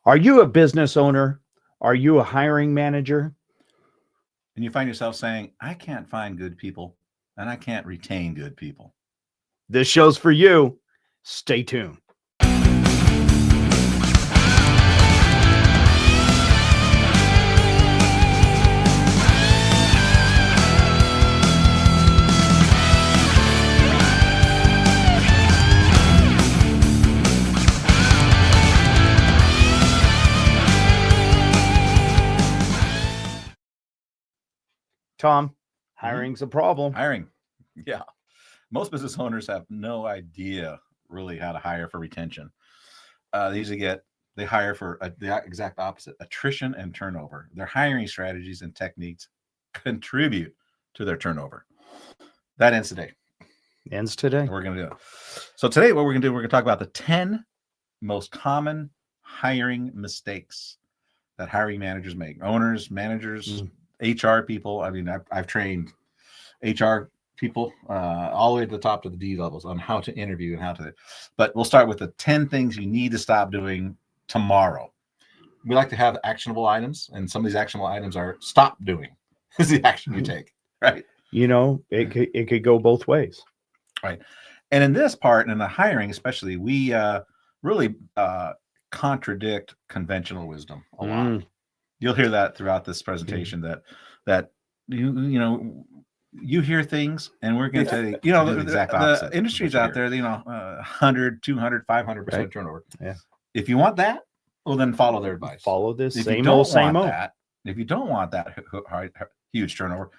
Are you a business owner? Are you a hiring manager? And you find yourself saying, I can't find good people and I can't retain good people. This show's for you. Stay tuned. Tom, hiring's a problem. Hiring. Yeah. Most business owners have no idea really how to hire for retention. They usually they hire for the exact opposite, attrition and turnover. Their hiring strategies and techniques contribute to their turnover. That ends today. Ends today. We're going to do it. So today what we're going to do, we're going to talk about the 10 most common hiring mistakes that hiring managers make. Owners, managers, HR people. I mean, I've trained HR people all the way to the top to the D levels on how to interview and how to, but we'll start with the 10 things you need to stop doing tomorrow. We like to have actionable items, and some of these actionable items are stop doing is the action you take, right? You know, it could go both ways. Right. And in this part, and in the hiring especially, we really contradict conventional wisdom a lot. You'll hear that throughout this presentation that you hear things, and we're going to tell you, the exact opposite. The industries out there, 100, 200, 500% turnover. Yeah. If you want that, well, then follow their advice. Follow this if same old. If you don't want that huge turnover,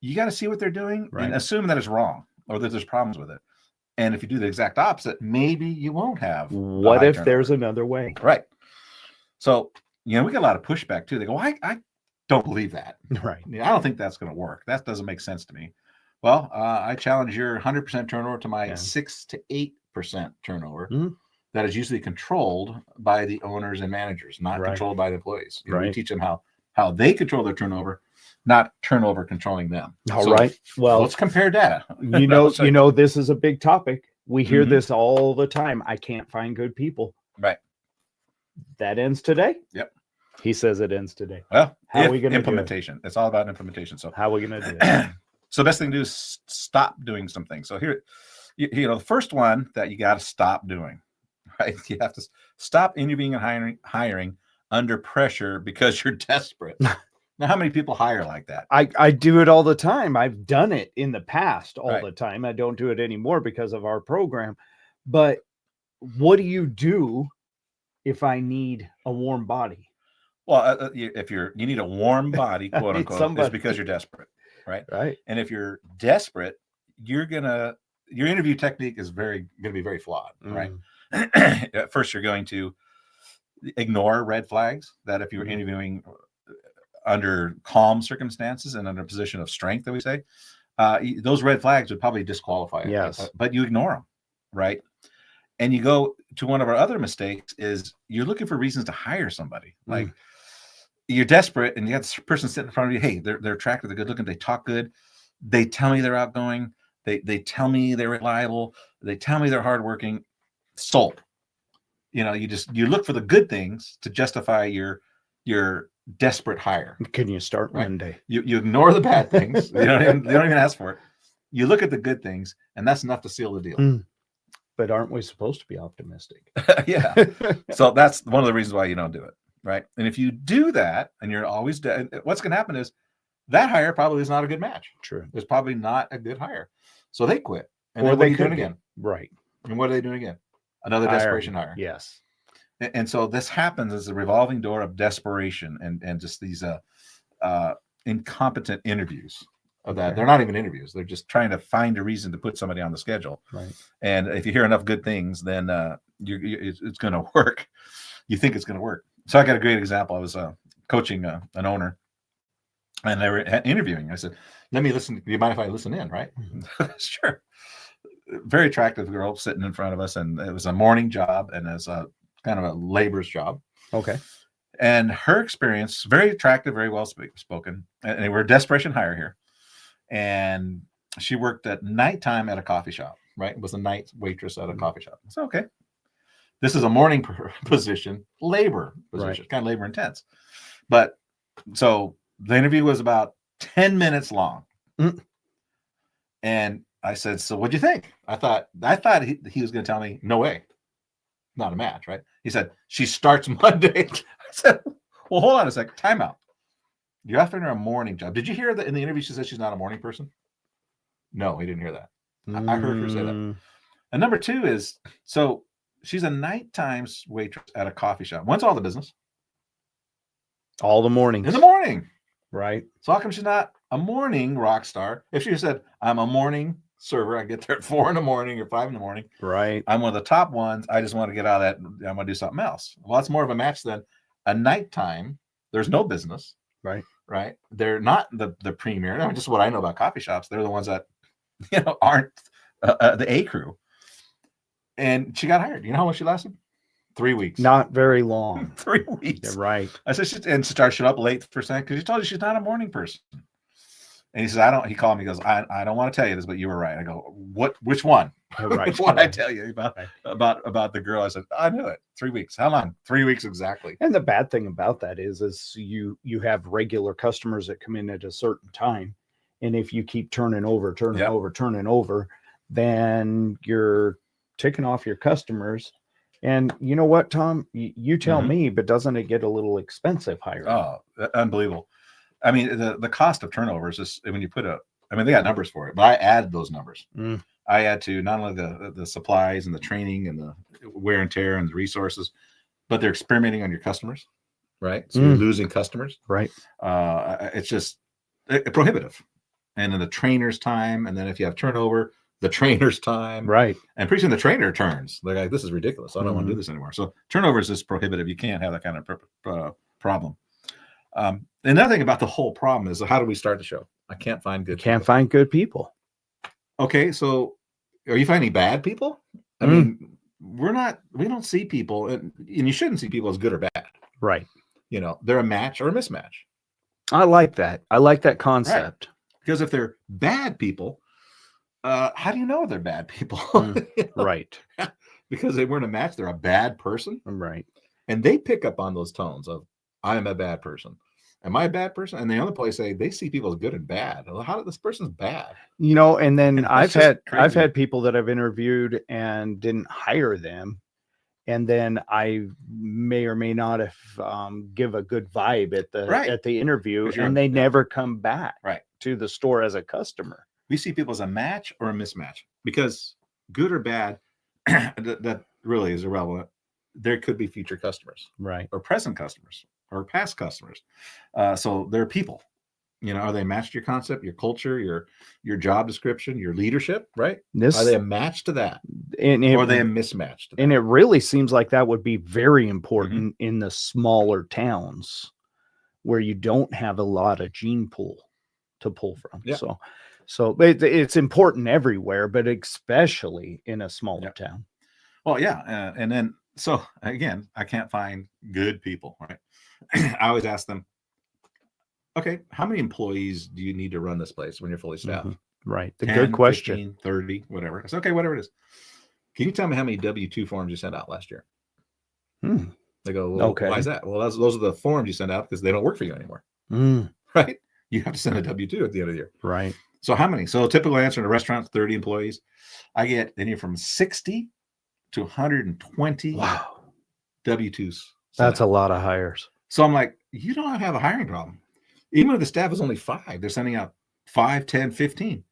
you got to see what they're doing and assume that it's wrong or that there's problems with it. And if you do the exact opposite, maybe you won't have. What if there's another way? Right. So, we get a lot of pushback too. They go, I don't believe that. Right. I don't think that's going to work. That doesn't make sense to me. Well, I challenge your 100% turnover to my 6 to 8% turnover. That is usually controlled by the owners and managers, not controlled by the employees. We teach them how they control their turnover, not turnover controlling them. All right. Well, let's compare data. This is a big topic. We hear this all the time. I can't find good people. Right. That ends today. Yep. He says it ends today. Well, how are we going to implementation? It's all about implementation. So how are we going to do it? So the best thing to do is stop doing something. So here, the first one that you got to stop doing, right? You have to stop interviewing and hiring under pressure because you're desperate. Now, how many people hire like that? I do it all the time. I've done it in the past all the time. I don't do it anymore because of our program. But what do you do if I need a warm body? Well, if you need a warm body, quote unquote, it's because you're desperate, right? Right. And if you're desperate, your interview technique is going to be very flawed, right? At first, you're going to ignore red flags. That if you're interviewing under calm circumstances and under a position of strength, that we say, those red flags would probably disqualify you. Yes. But you ignore them, right? And you go to one of our other mistakes is you're looking for reasons to hire somebody. Like you're desperate and you got this person sitting in front of you. Hey, they're attractive, they're good looking, they talk good. They tell me they're outgoing. They tell me they're reliable. They tell me they're hardworking. Sold. You look for the good things to justify your desperate hire. Can you start Monday? You ignore the bad things. They don't even ask for it. You look at the good things, and that's enough to seal the deal. But aren't we supposed to be optimistic? Yeah. So that's one of the reasons why you don't do it, right? And if you do that, and you're always what's going to happen is that hire probably is not a good match. True. It's probably not a good hire. So they quit. And or then what are you doing again? Right. And what are they doing again? Another desperation hire. Yes. And so this happens as a revolving door of desperation and just these incompetent interviews of that. They're not even interviews. They're just trying to find a reason to put somebody on the schedule. Right. And if you hear enough good things, then it's going to work. You think it's going to work. So I got a great example. I was coaching an owner, and they were interviewing. I said, "Let me listen. Do you mind if I listen in?" Right? Sure. Very attractive girl sitting in front of us, and it was a morning job, and it's a kind of a labor's job. Okay. And her experience, very attractive, very well spoken, and they were a desperation hire here. And she worked at nighttime at a coffee shop, right? Was a night waitress at a coffee shop. So, okay. This is a morning position, labor position, kind of labor intense. But so the interview was about 10 minutes long. And I said, so what'd you think? I thought he was going to tell me, no way, not a match, right? He said, she starts Monday. I said, well, hold on a second, time out. You're offering her a morning job. Did you hear that in the interview she said she's not a morning person? No, he didn't hear that. I heard her say that. And number two is, so she's a nighttime waitress at a coffee shop. When's all the business? All the mornings. In the morning. Right. So how come she's not a morning rock star? If she said, I'm a morning server, I get there at 4 a.m. or 5 a.m. Right. I'm one of the top ones. I just want to get out of that. I'm going to do something else. Well, that's more of a match than a nighttime. There's no business. Right. Right. They're not the premier. I mean, just what I know about coffee shops. They're the ones that, aren't the A crew. And she got hired. You know how long she lasted? 3 weeks. Not very long. 3 weeks. Yeah, right. I said, and she started up late because she told you she's not a morning person. And he says, he called me, he goes, I don't want to tell you this, but you were right. I go, which one? Right. What I tell you about the girl? I said, I knew it. 3 weeks. How long? 3 weeks exactly. And the bad thing about that is you have regular customers that come in at a certain time. And if you keep turning over, then you're ticking off your customers. And you know what, Tom? You tell me, but doesn't it get a little expensive hiring? Oh, unbelievable. I mean, the cost of turnover is just, when you put they got numbers for it, but I add those numbers. I add to not only the supplies and the training and the wear and tear and the resources, but they're experimenting on your customers, right? So you're losing customers. Right. It's just prohibitive. And then the trainer's time. And then if you have turnover, the trainer's time. Right. And pretty soon the trainer turns. They're like, this is ridiculous. I don't want to do this anymore. So turnover is just prohibitive. You can't have that kind of problem. Another thing about the whole problem is, how do we start the show? I can't find good people. Find good people. Okay, so are you finding bad people? I mean, we don't see people, and you shouldn't see people as good or bad. Right. They're a match or a mismatch. I like that. I like that concept. Right. Because if they're bad people, how do you know they're bad people? Right. Because they weren't a match, they're a bad person. Right. And they pick up on those tones of, I am a bad person. Am I a bad person? And the other place they see people as good and bad. How this person's bad? And then I've had people that I've interviewed and didn't hire them. And then I may or may not have give a good vibe at the interview, and they never come back to the store as a customer. We see people as a match or a mismatch, because good or bad, that really is irrelevant. There could be future customers, right, or present customers, or past customers. So they're people. Are they matched to your concept, your culture, your job description, your leadership, right? Are they a match to that? Or are they a mismatch to that? And it really seems like that would be very important in the smaller towns where you don't have a lot of gene pool to pull from. Yeah. So it's important everywhere, but especially in a smaller town. Well, yeah. And then, so again, I can't find good people, right? I always ask them, okay, how many employees do you need to run this place when you're fully staffed? Right. The 10, good question. 15, 30, whatever. It's okay, whatever it is. Can you tell me how many W-2 forms you sent out last year? They go, well, okay. Why is that? Well, those are the forms you send out because they don't work for you anymore. Right? You have to send a W-2 at the end of the year. Right. So how many? So a typical answer in a restaurant, 30 employees. I get anywhere from 60 to 120 W-2s. That's a lot of hires. So I'm like, you don't have a hiring problem. Even if the staff is only 5, they're sending out 5, 10, 15.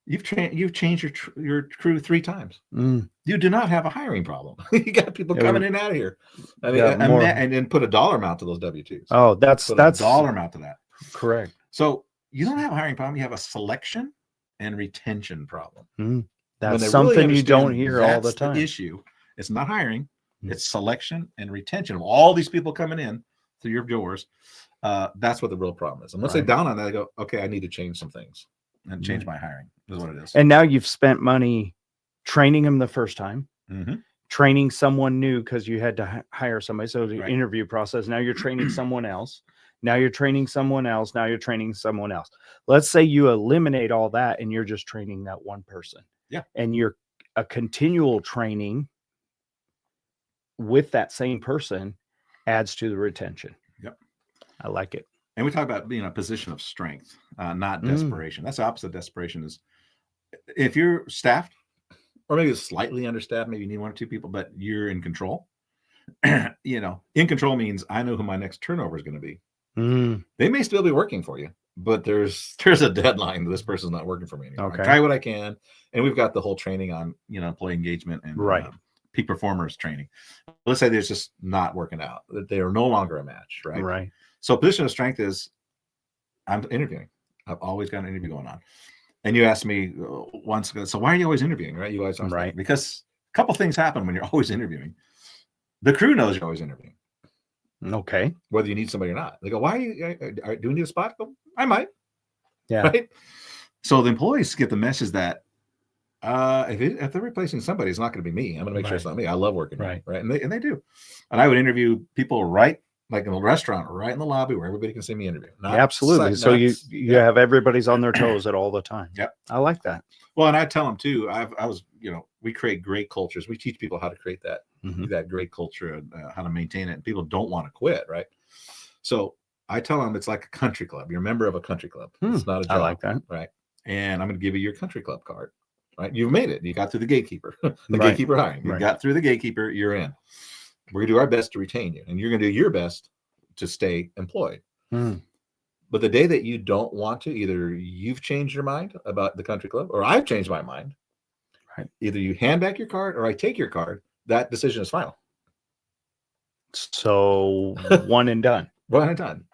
You've changed your crew 3 times. You do not have a hiring problem. You got people coming in and out of here. I mean, and then put a dollar amount to those W-2s. Oh, that's a dollar amount to that. Correct. So you don't have a hiring problem. You have a selection and retention problem. That's something you don't hear all the time. The issue. It's not hiring. It's selection and retention of all these people coming in through your doors. That's what the real problem is. And once they down on that, they go, okay, I need to change some things and change my hiring. Is what it is. And now you've spent money training them the first time, training someone new because you had to hire somebody. So the interview process, now you're training someone else. Now you're training someone else. Now you're training someone else. Let's say you eliminate all that and you're just training that one person. Yeah. And you're a continual training. with that same person adds to the retention. Yep. I like it. And we talk about being a position of strength, not desperation. That's the opposite of desperation. Is if you're staffed, or maybe slightly understaffed, maybe you need 1 or 2 people, but you're in control. In control means I know who my next turnover is going to be. They may still be working for you, but there's a deadline. This person's not working for me anymore. Okay. I try what I can, and we've got the whole training on employee engagement and peak performers training. Let's say there's just not working out, that they are no longer a match, right? Right. So position of strength is I'm interviewing. I've always got an interview going on. And you asked me once ago, so why are you always interviewing, right? You always right. Because a couple things happen when you're always interviewing. The crew knows you're always interviewing. Okay. Whether you need somebody or not. They go, why do we need a spot? Go, I might. Yeah. Right. So the employees get the message that if they're replacing somebody, it's not going to be me. I'm going to make sure it's not me. I love working here, right? And they do. And I would interview people right, like in a restaurant, right in the lobby where everybody can see me interview. Absolutely. So you have everybody's on their toes at all the time. Yep. I like that. Well, and I tell them too. We create great cultures. We teach people how to create that great culture, how to maintain it. And people don't want to quit, right? So I tell them it's like a country club. You're a member of a country club. It's not a job. I like that. Right. And I'm going to give you your country club card. Right. You've made it. You got through the gatekeeper, gatekeeper hiring. You got through the gatekeeper. You're in. We're going to do our best to retain you. And you're going to do your best to stay employed. But the day that you don't want to, either you've changed your mind about the country club or I've changed my mind. Right. Either you hand back your card or I take your card. That decision is final. So one and done. One and done.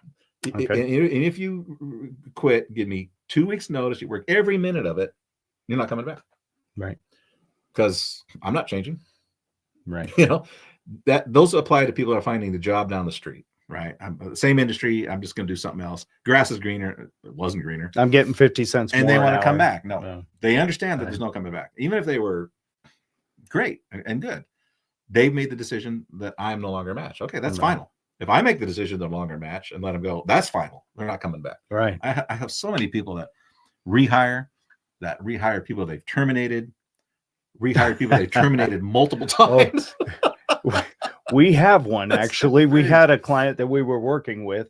Okay. And if you quit, give me 2 weeks notice. You work every minute of it. You're not coming back. Right. Because I'm not changing. Right. Those apply to people that are finding the job down the street. Right. I'm the same industry. I'm just going to do something else. Grass is greener. It wasn't greener. I'm getting 50 cents and more they want to come back. No, they understand that there's no coming back. Even if they were great and good, they've made the decision that I'm no longer a match. Okay, that's final. If I make the decision they're no longer a match and let them go, that's final. They're not coming back. Right. I have so many people that rehire people they've terminated, rehired people they've terminated multiple times. We have one, actually. We had a client that we were working with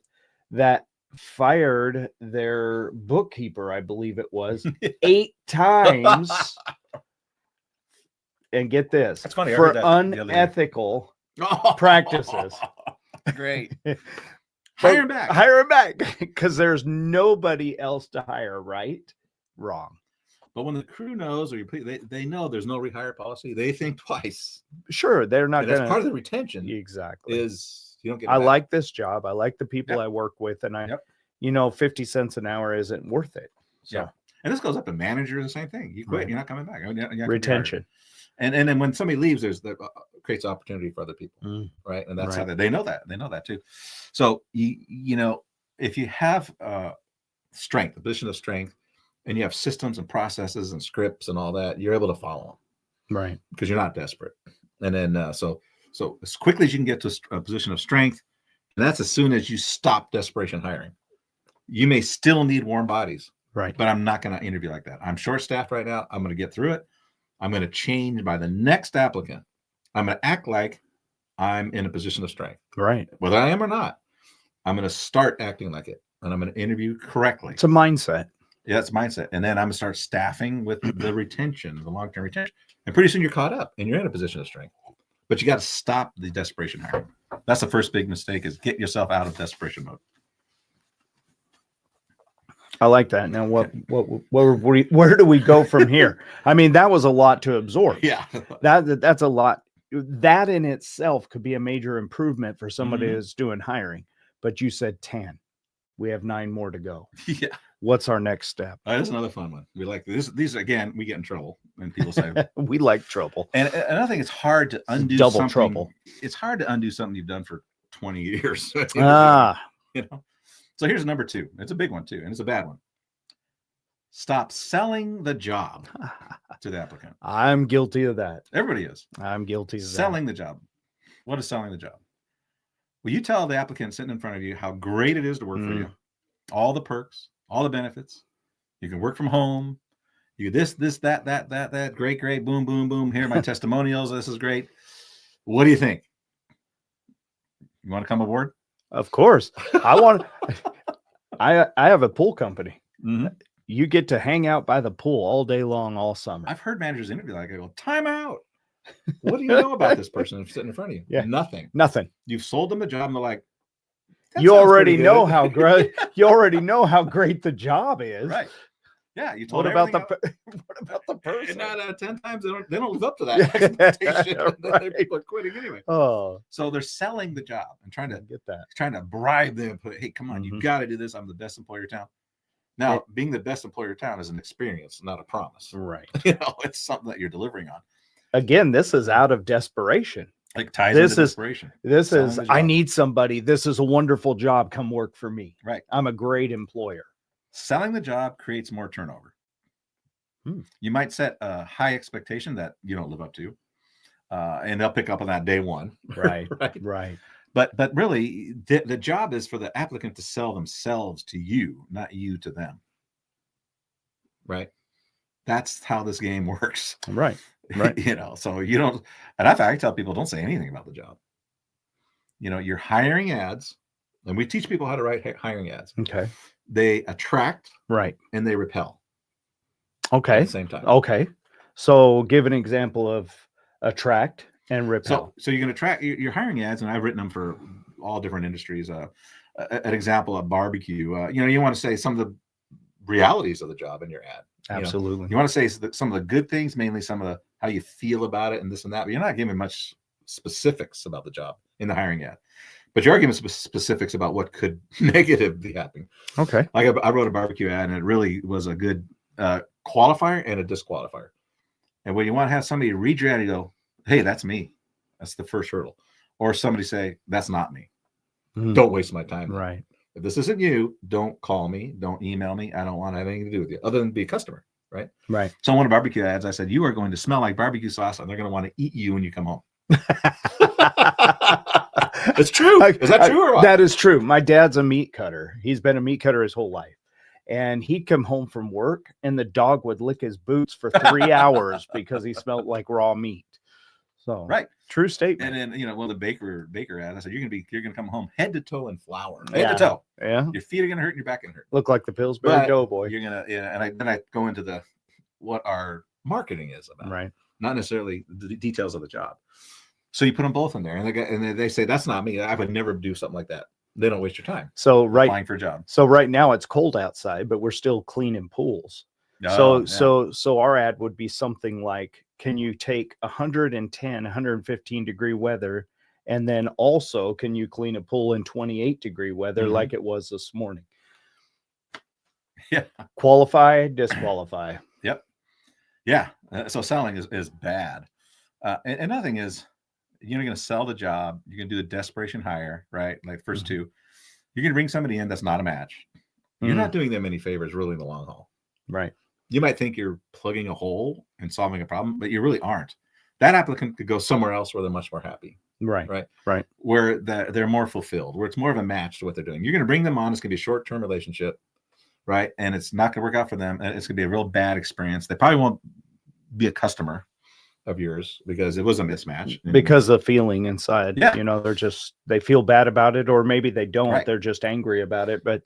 that fired their bookkeeper, I believe it was, 8 times. And get this, that's funny, for unethical practices. Great. Hire him back. Hire him back. Because there's nobody else to hire, right? Wrong. But when the crew knows, or they know there's no rehire policy, they think twice. Sure, they're not going to. That's part of the retention. Exactly. Is you don't get. I like this job. I like the people I work with, and 50 cents an hour isn't worth it. So. And this goes up to managers. The same thing. You quit, you're not coming back. Retention. And then when somebody leaves, creates opportunity for other people, right? And that's how they know that. They know that too. So if you have strength, a position of strength, and you have systems and processes and scripts and all that, you're able to follow them, right? Because you're not desperate. And then so as quickly as you can get to a position of strength, and that's as soon as you stop desperation hiring. You may still need warm bodies, right? But I'm not going to interview like that. I'm short-staffed right now. I'm going to get through it. I'm going to change by the next applicant. I'm going to act like I'm in a position of strength, right? Whether I am or not, I'm going to start acting like it, and I'm going to interview correctly. It's a mindset. Yeah, it's mindset. And then I'm going to start staffing with the retention, the long-term retention. And pretty soon you're caught up and you're in a position of strength. But you got to stop the desperation hiring. That's the first big mistake, is get yourself out of desperation mode. I like that. Now, where do we go from here? I mean, that was a lot to absorb. Yeah. That's a lot. That in itself could be a major improvement for somebody who's doing hiring. But you said 10. We have 9 more to go. Yeah. What's our next step? That's another fun one. We like this. These again, we get in trouble when people say we like trouble. And another thing, it's hard to undo double trouble. It's hard to undo something you've done for 20 years. So here's number 2. It's a big one too, and it's a bad one. Stop selling the job to the applicant. I'm guilty of that. Everybody is. I'm guilty of selling the job. What is selling the job? Well, you tell the applicant sitting in front of you how great it is to work for you, all the perks, all the benefits. You can work from home. You this, that, great, boom, boom, boom. Here are my testimonials. This is great. What do you think? You want to come aboard? Of course. I want. I have a pool company. Mm-hmm. You get to hang out by the pool all day long, all summer. I've heard managers interview like, I go, time out. What do you know about this person sitting in front of you? Yeah. Nothing. You've sold them a job, and they're like, you already know how great. You already know how great the job is, right? Yeah. You told what about the what about the person? 9 out of 10 times they don't live up to that Yeah, expectation. right. People are quitting anyway. Oh, so they're selling the job and trying to get that. Trying to bribe them. Hey, come on, you got to do this. I'm the best employer in town. Now, being the best employer in town is an experience, not a promise. Right. It's something that you're delivering on. Again, this is out of desperation. Like ties into desperation. This is, I need somebody. This is a wonderful job. Come work for me. Right. I'm a great employer. Selling the job creates more turnover. You might set a high expectation that you don't live up to, and they'll pick up on that day one. Right. Right. But really, the job is for the applicant to sell themselves to you, not you to them. Right. That's how this game works. Right. So you don't, and I tell people, don't say anything about the job. You're hiring ads, and we teach people how to write hiring ads. Okay. They attract, right, and they repel. Okay. At the same time. Okay. So give an example of attract and repel. So you're going to attract, you're hiring ads, and I've written them for all different industries. An example of barbecue, you want to say some of the realities of the job in your ad. Absolutely. You want to say some of the good things, mainly some of the how you feel about it and this and that, but you're not giving much specifics about the job in the hiring ad. But you are giving specifics about what could negatively happen. Okay. Like I wrote a barbecue ad, and it really was a good qualifier and a disqualifier. And when you want to have somebody read your ad, you go, hey, that's me. That's the first hurdle. Or somebody say, that's not me. Don't waste my time. Right. If this isn't you, don't call me. Don't email me. I don't want to have anything to do with you other than be a customer. Right. Right. So in one of barbecue ads, I said, you are going to smell like barbecue sauce, and they're going to want to eat you when you come home. It's true. Is that true or what? That is true. My dad's a meat cutter. He's been a meat cutter his whole life. And he'd come home from work, and the dog would lick his boots for 3 hours because he smelled like raw meat. So right. True statement. And then, one of the baker ad, I said, you're gonna come home head to toe in flour. Head to toe. Yeah. Your feet are gonna hurt and your back gonna hurt. Look like the Pillsbury Doughboy. You're gonna, then I go into what our marketing is about. Right. Not necessarily the details of the job. So you put them both in there, and they say, that's not me. I would never do something like that. They don't waste your time. So applying for a job. So right now it's cold outside, but we're still cleaning pools. So our ad would be something like, can you take 110, 115 degree weather, and then also can you clean a pool in 28 degree weather like it was this morning? Yeah. Qualify, disqualify. Yep. Yeah. So selling is bad. And another thing is, you're going to sell the job. You're going to do a desperation hire, right? Like first two. You're going to bring somebody in that's not a match. You're not doing them any favors really in the long haul. Right. You might think you're plugging a hole and solving a problem, but you really aren't. That applicant could go somewhere else where they're much more happy. Right. Right. Right. Where they're more fulfilled, where it's more of a match to what they're doing. You're going to bring them on. It's going to be a short-term relationship, right? And it's not going to work out for them. And it's going to be a real bad experience. They probably won't be a customer of yours because it was a mismatch. Because the feeling inside, they feel bad about it, or maybe they don't. Right. They're just angry about it. But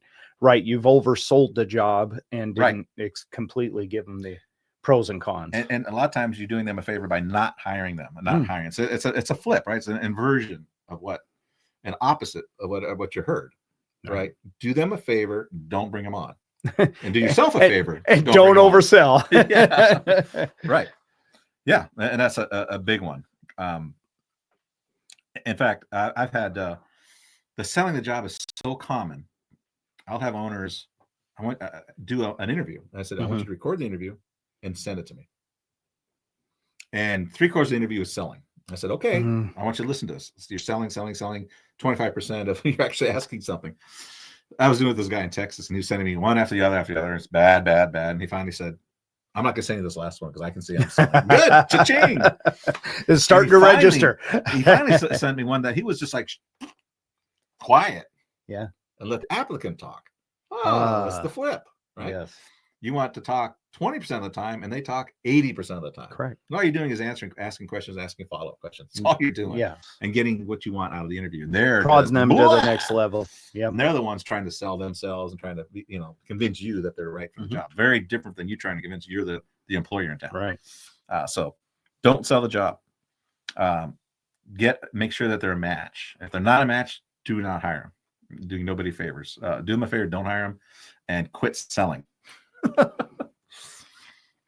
you've oversold the job and didn't completely give them the pros and cons. And a lot of times you're doing them a favor by not hiring them and not hiring. So it's a flip, right? It's an inversion of an opposite of what you heard, right? Do them a favor, don't bring them on, and do yourself a favor, and don't oversell. Yeah. Right. Yeah, and that's a big one. In fact, I've had the selling the job is so common. I'll have owners. I want do an interview. And I said, I want you to record the interview and send it to me. And 3/4 of the interview is selling. I said, okay, I want you to listen to this. You're selling. 25% of you're actually asking something. I was doing with this guy in Texas, and he was sending me one after the other. It's bad. And he finally said, I'm not going to send you this last one because I can see I'm selling. Good. Cha-ching. It's starting to register. He finally sent me one that he was just like quiet. Yeah. And let the applicant talk. Oh, that's the flip, right? Yes. You want to talk 20% of the time, and they talk 80% of the time. Correct. And all you're doing is asking questions, asking follow-up questions. That's all you're doing. Yeah. And getting what you want out of the interview. And they're prodding them to the next level. Yeah. And they're the ones trying to sell themselves and trying to, convince you that they're right for the job. Very different than you trying to convince you're the employer in town. Right. So don't sell the job. Make sure that they're a match. If they're not a match, do not hire them. Do nobody favors. Do them a favor, don't hire them, and quit selling.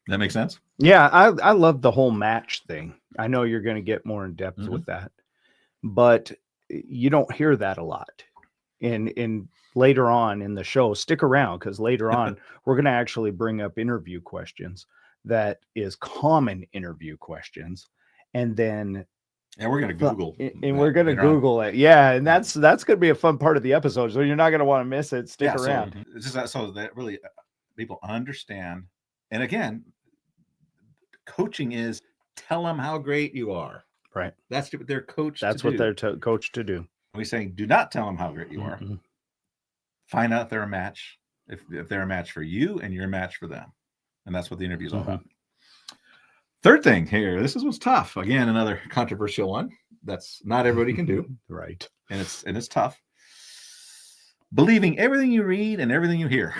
That makes sense? Yeah, I love the whole match thing. I know you're going to get more in depth with that, but you don't hear that a lot. In later on in the show, stick around, because later on we're going to actually bring up interview questions that is common interview questions, and then we're going to Google we're going to Google it. Yeah, and that's going to be a fun part of the episode, so you're not going to want to miss it. Stick around. So that really people understand. And again, coaching is tell them how great you are. Right. That's what they're coached. That's what they're coached to do. We're saying, do not tell them how great you are. Find out if they're a match. If they're a match for you, and you're a match for them, and that's what the interview is all about. Third thing here, this was tough. Again, another controversial one. That's not everybody can do. Right. And it's tough. Believing everything you read and everything you hear.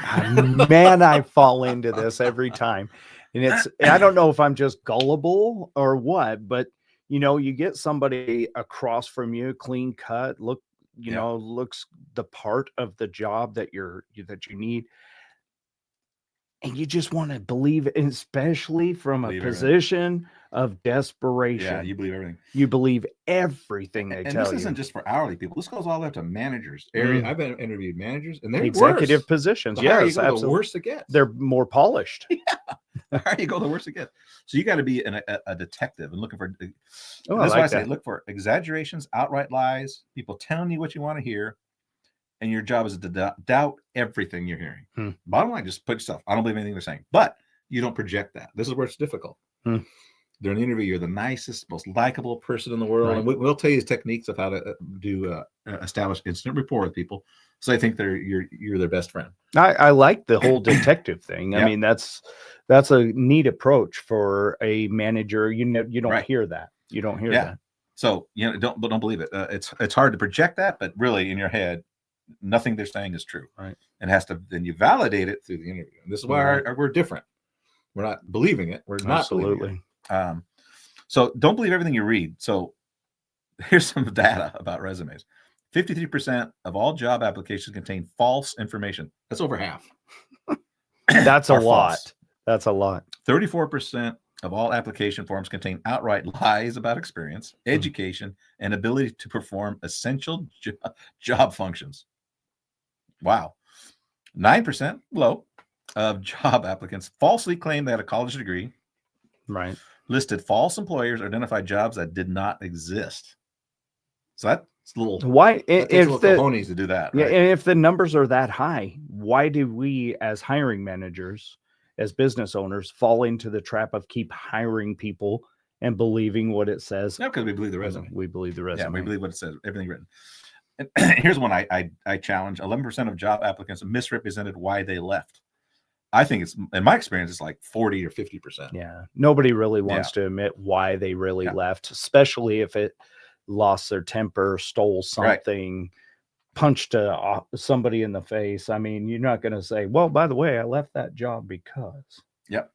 Man, I fall into this every time. And I don't know if I'm just gullible or what, but you get somebody across from you, clean cut, looks the part of the job that you need. And you just want to believe it, especially from a position of desperation. Yeah, you believe everything. You believe everything they tell you. And this isn't just for hourly people. This goes all the way up to managers. I've been interviewed managers, and they're executive worse. positions. Yes, absolutely. The worse it gets. They're more polished. Yeah. The higher you go, the worse it gets. So you got to be a detective and looking for. That's why I say look for exaggerations, outright lies, people telling you what you want to hear. And your job is to doubt everything you're hearing. Bottom line, just put yourself. I don't believe anything they're saying, but you don't project that. This is where it's difficult. During the interview, you're the nicest, most likable person in the world, and we'll tell you techniques of how to establish instant rapport with people, so they think you're their best friend. I like the whole detective thing. I mean, that's a neat approach for a manager. You don't hear that. You don't hear that. So don't believe it. It's hard to project that, but really in your head, nothing they're saying is true. Right. And then you validate it through the interview. And this is why we're different. We're not believing it. We're not believing it. So don't believe everything you read. So here's some data about resumes. 53% of all job applications contain false information. That's over half. That's a lot. False. That's a lot. 34% of all application forms contain outright lies about experience, education, and ability to perform essential job functions. Wow. 9%, low, of job applicants falsely claim they had a college degree. Right. Listed false employers, identified jobs that did not exist. So that's a little. Why? If the cojones to do that. Yeah. Right? And if the numbers are that high, why do we, as hiring managers, as business owners, fall into the trap of keep hiring people and believing what it says? No, because we believe the resume. We believe the resume. Yeah, we believe what it says. Everything written. And here's one I challenge: 11% of job applicants misrepresented why they left. I think it's, in my experience, it's like 40 or 50%. Yeah, nobody really wants to admit why they really left, especially if it lost their temper, stole something, punched somebody in the face. I mean, you're not going to say, well, by the way, I left that job because. Yep.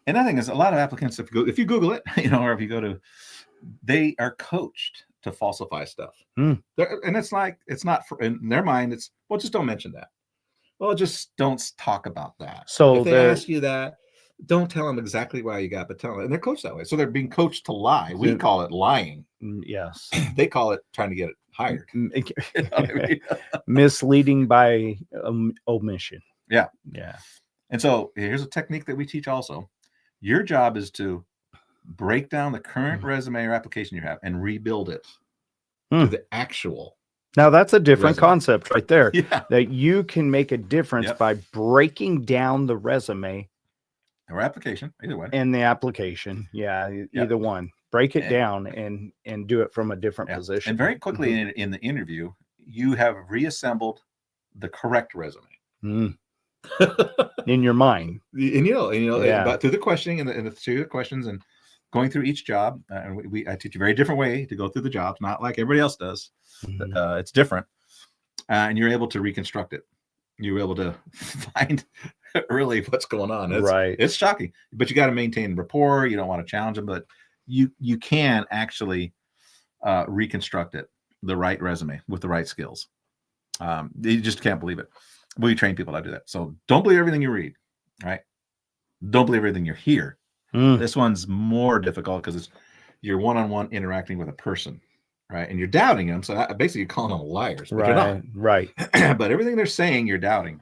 And the thing is, a lot of applicants, if you Google it, or if you go to, they are coached to falsify stuff. And it's not in their mind, it's, well, just don't mention that. Well, just don't talk about that. So if they ask you that, don't tell them exactly why you got, but tell them. And they're coached that way. So they're being coached to lie. We call it lying. Yes. They call it trying to get it hired. Misleading by omission. Yeah. Yeah. And so here's a technique that we teach also. Your job is to break down the current resume or application you have and rebuild it to the actual. Now that's a different concept right there. Yeah. That you can make a difference by breaking down the resume or application, either one. And the application. Yeah. Either one. Break it down and do it from a different position. And very quickly in the interview, you have reassembled the correct resume. in your mind. And Yeah. about through the questioning and the through the questions and going through each job. And I teach a very different way to go through the jobs, not like everybody else does. It's different, and you're able to reconstruct it. You're able to find really what's going on. It's shocking, but you got to maintain rapport. You don't want to challenge them, but you can actually reconstruct it, the right resume with the right skills. You just can't believe it. We train people to do that. So don't believe everything you read, right? Don't believe everything you hear. This one's more difficult because you're one-on-one interacting with a person, right? And you're doubting them. So basically you're calling them liars, but you're not. Right. But everything they're saying, you're doubting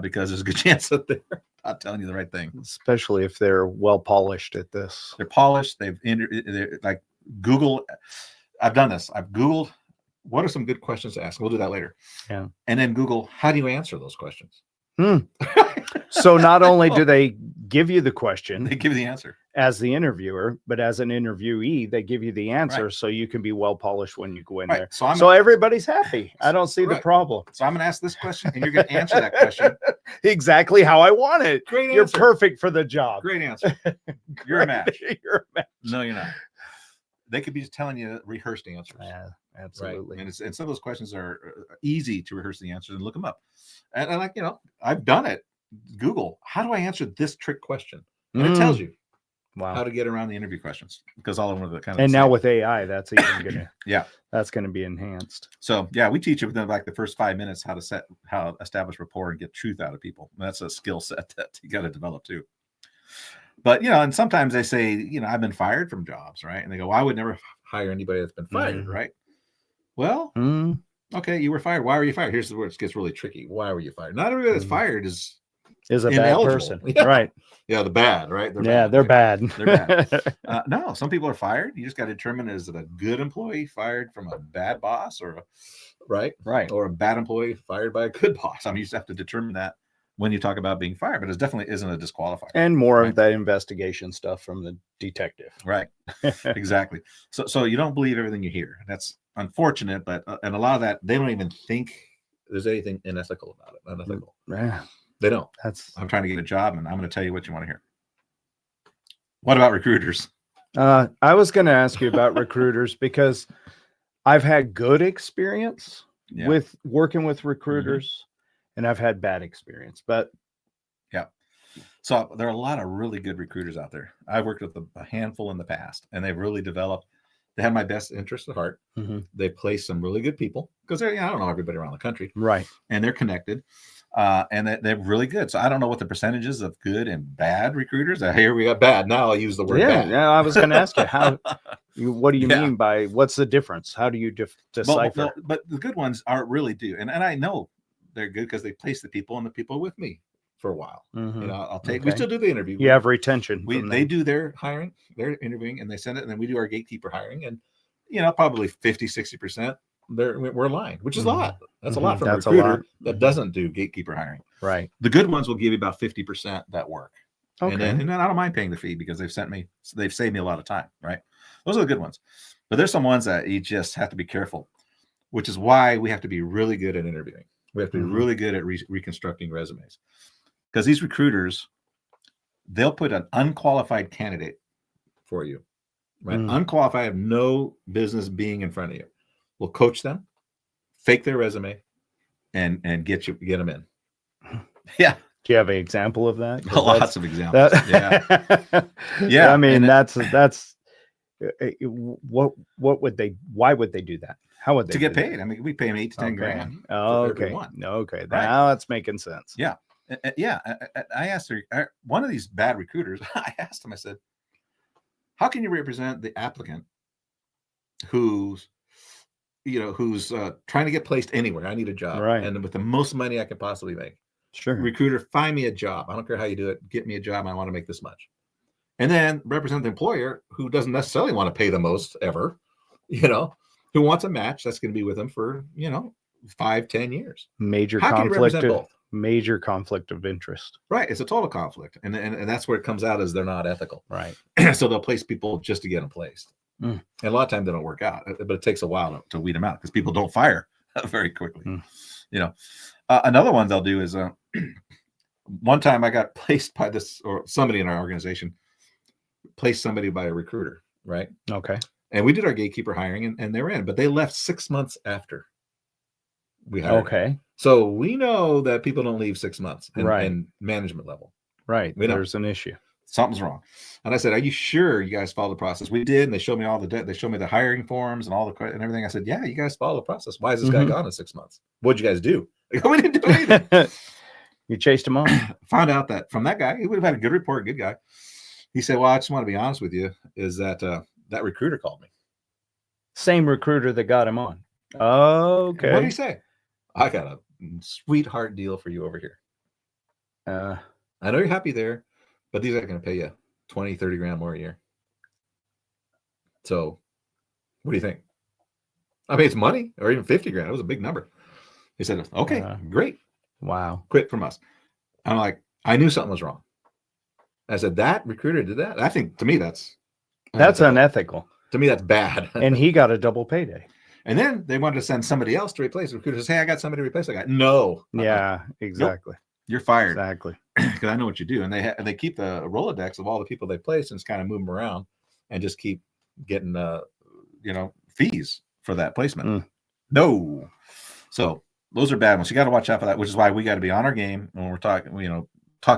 because there's a good chance that they're not telling you the right thing. Especially if they're well polished at this. They're polished. They're like Google. I've done this. I've Googled what are some good questions to ask. We'll do that later. Yeah. And then Google, how do you answer those questions? So not only do they give you the question, they give you the answer as the interviewer, but as an interviewee, they give you the answer so you can be well polished when you go in there. So everybody's happy. I don't see the problem. So I'm going to ask this question and you're going to answer that question exactly how I want it. Great answer. You're perfect for the job. Great answer. You're a match. You're a match. No, you're not. They could be just telling you rehearsed answers. Yeah, absolutely. Right? And some of those questions are easy to rehearse the answers and look them up. And like, I've done it. Google, how do I answer this trick question? And it tells you how to get around the interview questions because all of them are the kind of. And now with AI, that's even gonna that's gonna be enhanced. So we teach you within like the first 5 minutes how to establish rapport and get truth out of people. That's a skill set that you got to develop too. But and sometimes they say, I've been fired from jobs, right? And they go, well, I would never hire anybody that's been fired, right? Well, okay, you were fired. Why were you fired? Here's where it gets really tricky. Why were you fired? Not everybody that's fired is a bad person, right? Yeah, the bad, right? They're bad. They're bad. No, some people are fired. You just got to determine, is it a good employee fired from a bad boss or or a bad employee fired by a good boss? I mean, you just have to determine that when you talk about being fired, but it definitely isn't a disqualifier. And more of that investigation stuff from the detective. Right. Exactly. So you don't believe everything you hear. That's unfortunate, but and a lot of that, they don't even think there's anything unethical about it. Unethical. Yeah. They don't. I'm trying to get a job and I'm going to tell you what you want to hear. What about recruiters? I was going to ask you about recruiters because I've had good experience with working with recruiters and I've had bad experience, but so there are a lot of really good recruiters out there. I've worked with a handful in the past and they've really developed. They have my best interest at heart. They place some really good people because I don't know everybody around the country. Right. And they're connected. And they're really good. So I don't know what the percentages of good and bad recruiters. Here we got bad. Now I'll use the word bad. Yeah, I was going to ask you, what do you mean by what's the difference? How do you decipher? But the good ones are really do. And I know they're good because they place the people and the people with me for a while. I'll take, we still do the interview. You have retention. They do their hiring, their interviewing, and they send it. And then we do our gatekeeper hiring. And, probably 50-60%. We're aligned, which is a lot. That's a lot for a recruiter that doesn't do gatekeeper hiring. Right. The good ones will give you about 50% that work. Okay. And then I don't mind paying the fee because they've saved me a lot of time. Right. Those are the good ones. But there's some ones that you just have to be careful, which is why we have to be really good at interviewing. We have to be really good at reconstructing resumes because these recruiters, they'll put an unqualified candidate for you, right? Unqualified, have no business being in front of you. We'll coach them, fake their resume, and get them in. Yeah. Do you have an example of that? Lots of examples. Yeah. I mean, that's what would they? Why would they do that? How would they get paid? I mean, we pay them 8 to 10 grand. Oh, okay. Okay. Now it's making sense. Yeah. Yeah. I asked her, one of these bad recruiters. I asked him. I said, "How can you represent the applicant who's trying to get placed anywhere? I need a job, and with the most money I can possibly make. Sure, recruiter, find me a job. I don't care how you do it. Get me a job. I want to make this much." And then represent the employer who doesn't necessarily want to pay the most ever, who wants a match that's going to be with them for 5-10 years. Major conflict of interest. Right. It's a total conflict, and that's where it comes out as they're not ethical. Right. So they'll place people just to get them placed. And a lot of times they don't work out, but it takes a while to weed them out because people don't fire very quickly. Another one they'll do is One time I got placed by this, or somebody in our organization placed somebody by a recruiter, right? Okay. And we did our gatekeeper hiring, and they were in, but they left 6 months after we hired them. Okay. So we know that people don't leave 6 months Right. and management level. Right. We know. There's an issue. Something's wrong. And I said, "Are you sure you guys follow the process?" We did, and they showed me all they showed me the hiring forms and all the and everything. I said, "Yeah, you guys follow the process. Why is this guy gone in 6 months? What'd you guys do?" They go, "We didn't do anything." You chased him off. Found out that from that guy, he would have had a good report, good guy. He said, "Well, I just want to be honest with you, is that that recruiter called me." Same recruiter that got him on. Okay. What did he say? "I got a sweetheart deal for you over here. I know you're happy there, but these are going to pay you 20, 30 grand more a year. So what do you think?" I mean, it's money, or even 50 grand. It was a big number. He said, "Okay, great. Wow. Quit from us." I'm like, I knew something was wrong. I said, that recruiter did that? I think, to me, that's unethical. To me, that's bad. And he got a double payday. And then they wanted to send somebody else to replace the recruiter. Says, "Hey, I got somebody to replace that guy." No. Yeah, exactly. Nope, you're fired. Exactly. Because I know what you do. And they keep the Rolodex of all the people they place and just kind of move them around and just keep getting fees for that placement. No. So those are bad ones. You got to watch out for that, which is why we got to be on our game when we're talking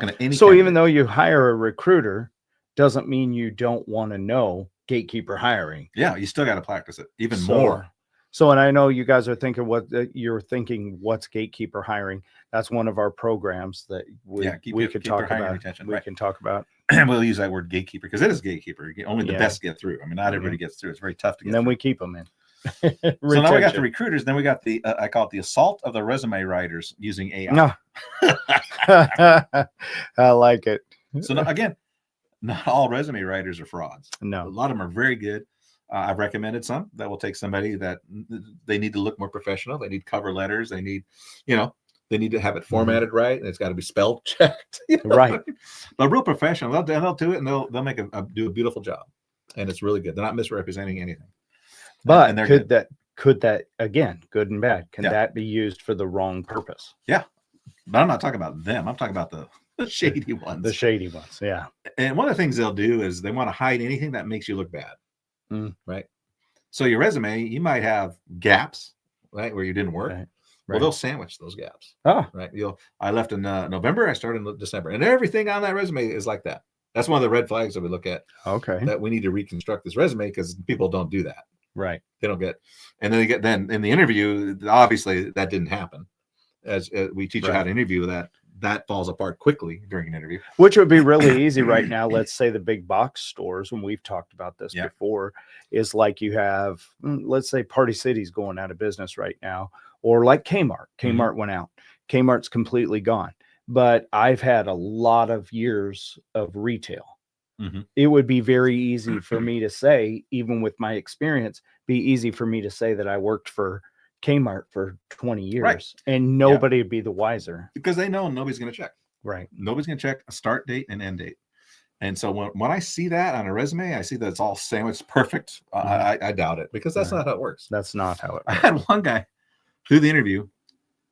to any. So even though you hire a recruiter, doesn't mean you don't want to know gatekeeper hiring. Yeah, you still got to practice it even more. So, and I know you guys are thinking what's gatekeeper hiring. That's one of our programs that we could talk about. Retention, we can talk about. And we'll use that word gatekeeper because it is gatekeeper. Only the best get through. I mean, not everybody gets through. It's very tough to get through. And then we keep them in. So now we got the recruiters. Then we got the I call it the assault of the resume writers using AI. No. I like it. So now, again, not all resume writers are frauds. No, a lot of them are very good. I've recommended some that will take somebody that they need to look more professional. They need cover letters. They need, they need to have it formatted right, and it's got to be spell checked. Right. But real professional, they'll do it, and they'll make do a beautiful job, and it's really good. They're not misrepresenting anything. But could that again, good and bad, can that be used for the wrong purpose? Yeah, but I'm not talking about them. I'm talking about the shady ones. The shady ones, yeah. And one of the things they'll do is they want to hide anything that makes you look bad. Right. So your resume, you might have gaps, right, where you didn't work. Right. Well, they'll sandwich those gaps. Right. I left in November. I started in December, and everything on that resume is like that. That's one of the red flags that we look at. Okay. That we need to reconstruct this resume because people don't do that. Right. They don't get, and then in the interview, obviously that didn't happen. As we teach you how to interview, that falls apart quickly during an interview, which would be really easy right now. Let's say the big box stores, and we've talked about this before, is like you have, let's say Party City's going out of business right now, or like Kmart. Kmart went out. Kmart's completely gone. But I've had a lot of years of retail. It would be very easy for me to say, even with my experience, be easy for me to say that I worked for Kmart for 20 years and nobody would be the wiser, because they know nobody's going to check. Right. Nobody's going to check a start date and end date. And so when I see that on a resume, I see that it's all sandwiched perfect. I doubt it, because that's not how it works. That's not how it works. I had one guy through the interview.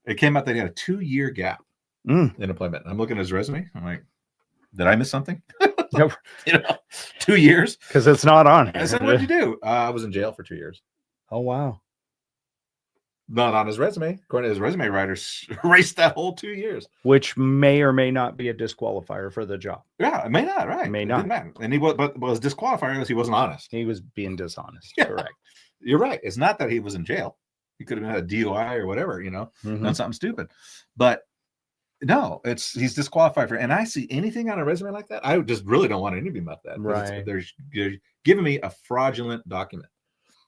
It came out that he had a 2-year gap in employment. I'm looking at his resume. I'm like, did I miss something? 2 years, because it's not on here. I said, "What'd you do?" I was in jail for 2 years. Oh, wow. Not on his resume. According to his resume writers, erased that whole 2 years, which may or may not be a disqualifier for the job. Yeah, it may not. Right, it may not. And he was disqualified because he wasn't honest. He was being dishonest. Correct. You're right. It's not that he was in jail. He could have had a DUI or whatever. Done something stupid, but. No, he's disqualified for. And I see anything on a resume like that, I just really don't want to interview about that. Right. They're giving me a fraudulent document.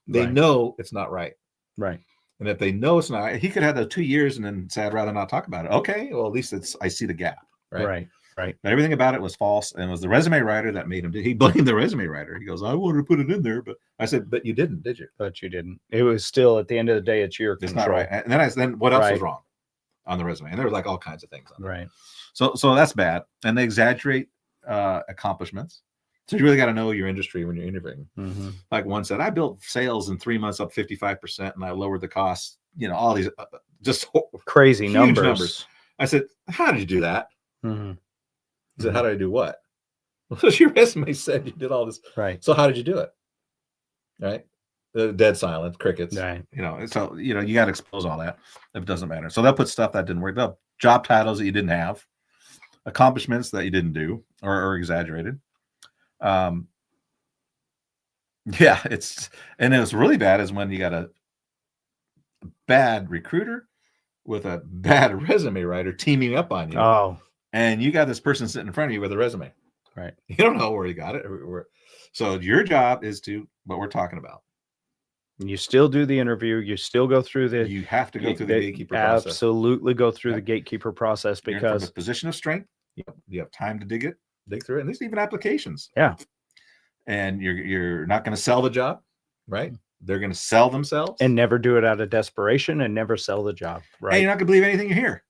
They know it's not right. Right. And if they know it's not, he could have the 2 years and then say, "I'd rather not talk about it." Okay, well, at least I see the gap. Right. But everything about it was false, and it was the resume writer that made him. He blamed the resume writer. He goes, "I wanted to put it in there," but I said, "But you didn't, did you?" But you didn't. It was still, at the end of the day, it's your control. It's not right. And then what else was wrong on the resume? And there was like all kinds of things on right. So that's bad. And they exaggerate accomplishments. So you really got to know your industry when you're interviewing. Like one said, "I built sales in 3 months up 55%, and I lowered the costs." All these just crazy numbers. I said, "How did you do that?" Mm-hmm. He said, how did I do what? Well, your resume said you did all this. Right. So how did you do it? Right. Dead silence, crickets. Right. So you got to expose all that. It doesn't matter. So they'll put stuff that didn't work. They'll job titles that you didn't have, accomplishments that you didn't do or exaggerated. Yeah, and it was really bad is when you got a bad recruiter with a bad resume writer teaming up on you. Oh, and you got this person sitting in front of you with a resume. Right. You don't know where he got it. So your job is to what we're talking about. You still do the interview. You still go through the. You have to go through the gatekeeper process. Absolutely go through the gatekeeper process because you're from a position of strength. You have time to dig through it. And there's even applications. Yeah. And you're not going to sell the job, right? They're going to sell themselves and never do it out of desperation and never sell the job. Right. And you're not going to believe anything you hear.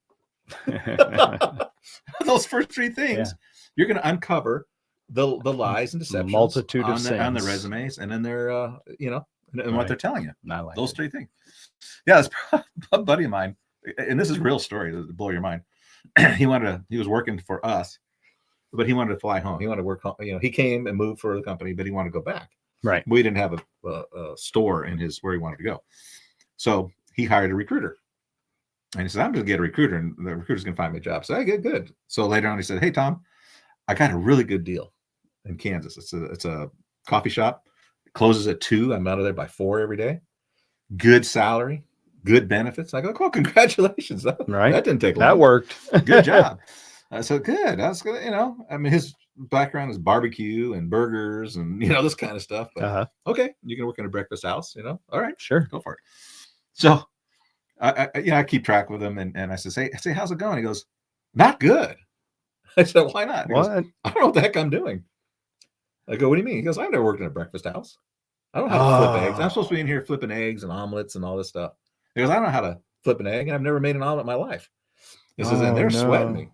Those first three things, you're going to uncover the lies and deceptions multitude of on the resumes and then their and what they're telling you. Like those three things. Yeah, it's a buddy of mine, and this is a real story to blow your mind. He was working for us, but he wanted to fly home. He wanted to work home. He came and moved for the company, but he wanted to go back. Right. We didn't have a store in where he wanted to go, so he hired a recruiter. And he said, I'm going to get a recruiter, and the recruiter's going to find me a job. So I get good. So later on, he said, hey, Tom, I got a really good deal in Kansas. It's a coffee shop. It closes at 2. I'm out of there by 4 every day. Good salary, good benefits. I go, oh, congratulations. That didn't take long. That worked. Good job. So good. That's good. I mean, his background is barbecue and burgers and, this kind of stuff. But, okay, you can work in a breakfast house, All right, sure. Go for it. So I keep track with him, and I say, how's it going? He goes, not good. I said, why not? He goes, I don't know what the heck I'm doing. I go, what do you mean? He goes, I've never worked in a breakfast house. I don't know how to flip eggs. I'm supposed to be in here flipping eggs and omelets and all this stuff. He goes, I don't know how to flip an egg, and I've never made an omelet in my life. He says, and they're sweating me.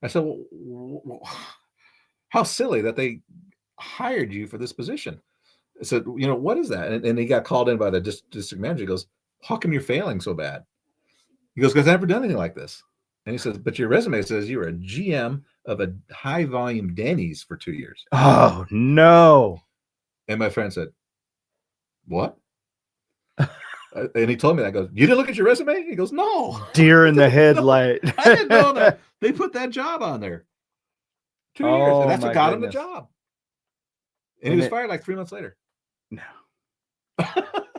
I said, well, how silly that they hired you for this position. I said, what is that? And he got called in by the district manager. He goes, how come you're failing so bad? He goes, because I've never done anything like this. And he says, but your resume says you were a GM of a high volume Denny's for 2 years. Oh, no. And my friend said, what? And he told me that. I go, you didn't look at your resume? He goes, no. Deer in the headlight. I didn't know that. They put that job on there. 2 years. And that's what got him the job. And he was fired like 3 months later. No.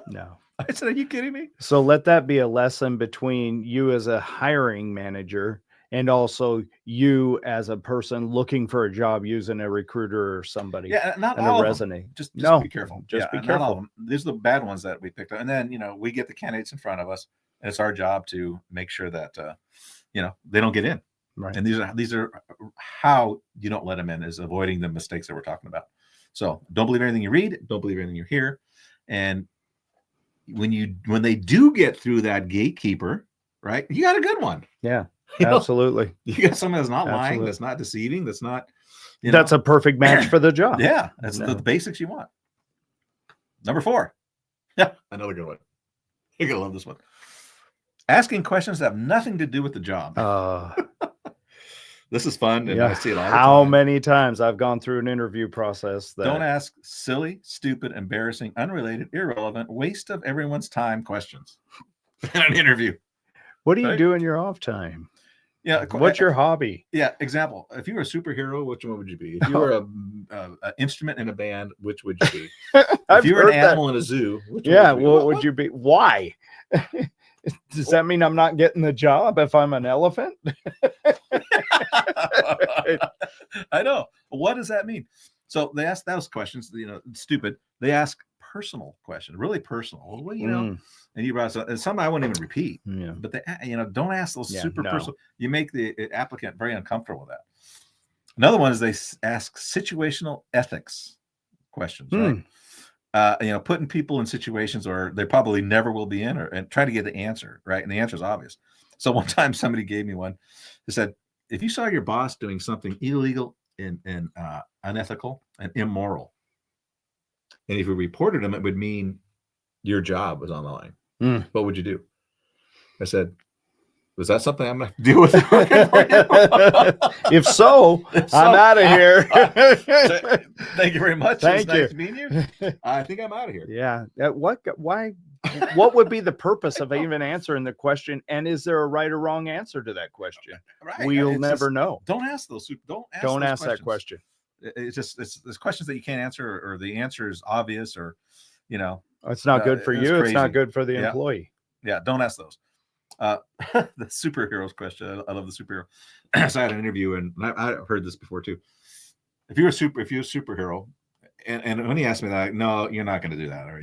No. I said, are you kidding me? So let that be a lesson between you as a hiring manager and also you as a person looking for a job using a recruiter or somebody. Yeah, not and all a resume. Just no, be careful. Just be not careful. all of them. These are the bad ones that we picked up. And then, we get the candidates in front of us, and it's our job to make sure that, they don't get in. Right. And these are how you don't let them in, is avoiding the mistakes that we're talking about. So don't believe anything you read. Don't believe anything you hear. And when they do get through that gatekeeper, right, you got a good one. Yeah, absolutely. You got someone that's not lying, that's not deceiving, that's not. That's a perfect match for the job. Yeah, that's the basics you want. Number 4. Yeah, another good one. You're gonna love this one. Asking questions that have nothing to do with the job. This is fun, and I see it all the time. How many times I've gone through an interview process that don't ask silly, stupid, embarrassing, unrelated, irrelevant, waste of everyone's time questions in an interview. What do you do in your off time? Yeah, what's your hobby? Yeah, example. If you were a superhero, which one would you be? If you were an instrument in a band, which would you be? If you were an animal in a zoo, which what would you be? Why? Does that mean I'm not getting the job if I'm an elephant? I know. What does that mean? So they ask those questions, stupid. They ask personal questions, really personal. Well, and you brought some I won't even repeat. Yeah. But they, don't ask those super personal. You make the applicant very uncomfortable with that. Another one is they ask situational ethics questions, right? Putting people in situations where they probably never will be in, and try to get the answer, right? And the answer is obvious. So one time somebody gave me one. They said, if you saw your boss doing something illegal and unethical and immoral, and if you reported him, it would mean your job was on the line. What would you do? I said, Was that something I'm going to deal with? If so, I'm out of here. Thank you very much. Thank you. Nice meeting you. I think I'm out of here. Yeah. What would be the purpose of even answering the question? And is there a right or wrong answer to that question? Right. We'll never know. Don't ask those. Don't ask that question. It's questions that you can't answer, or the answer is obvious, or it's not good for you. It's not good for the Yeah. employee. Yeah. Don't ask those. The superheroes question. I love the superhero. So I had an interview, and I heard this before too. If you're a superhero, and when he asked me that, no, you're not going to do that. Are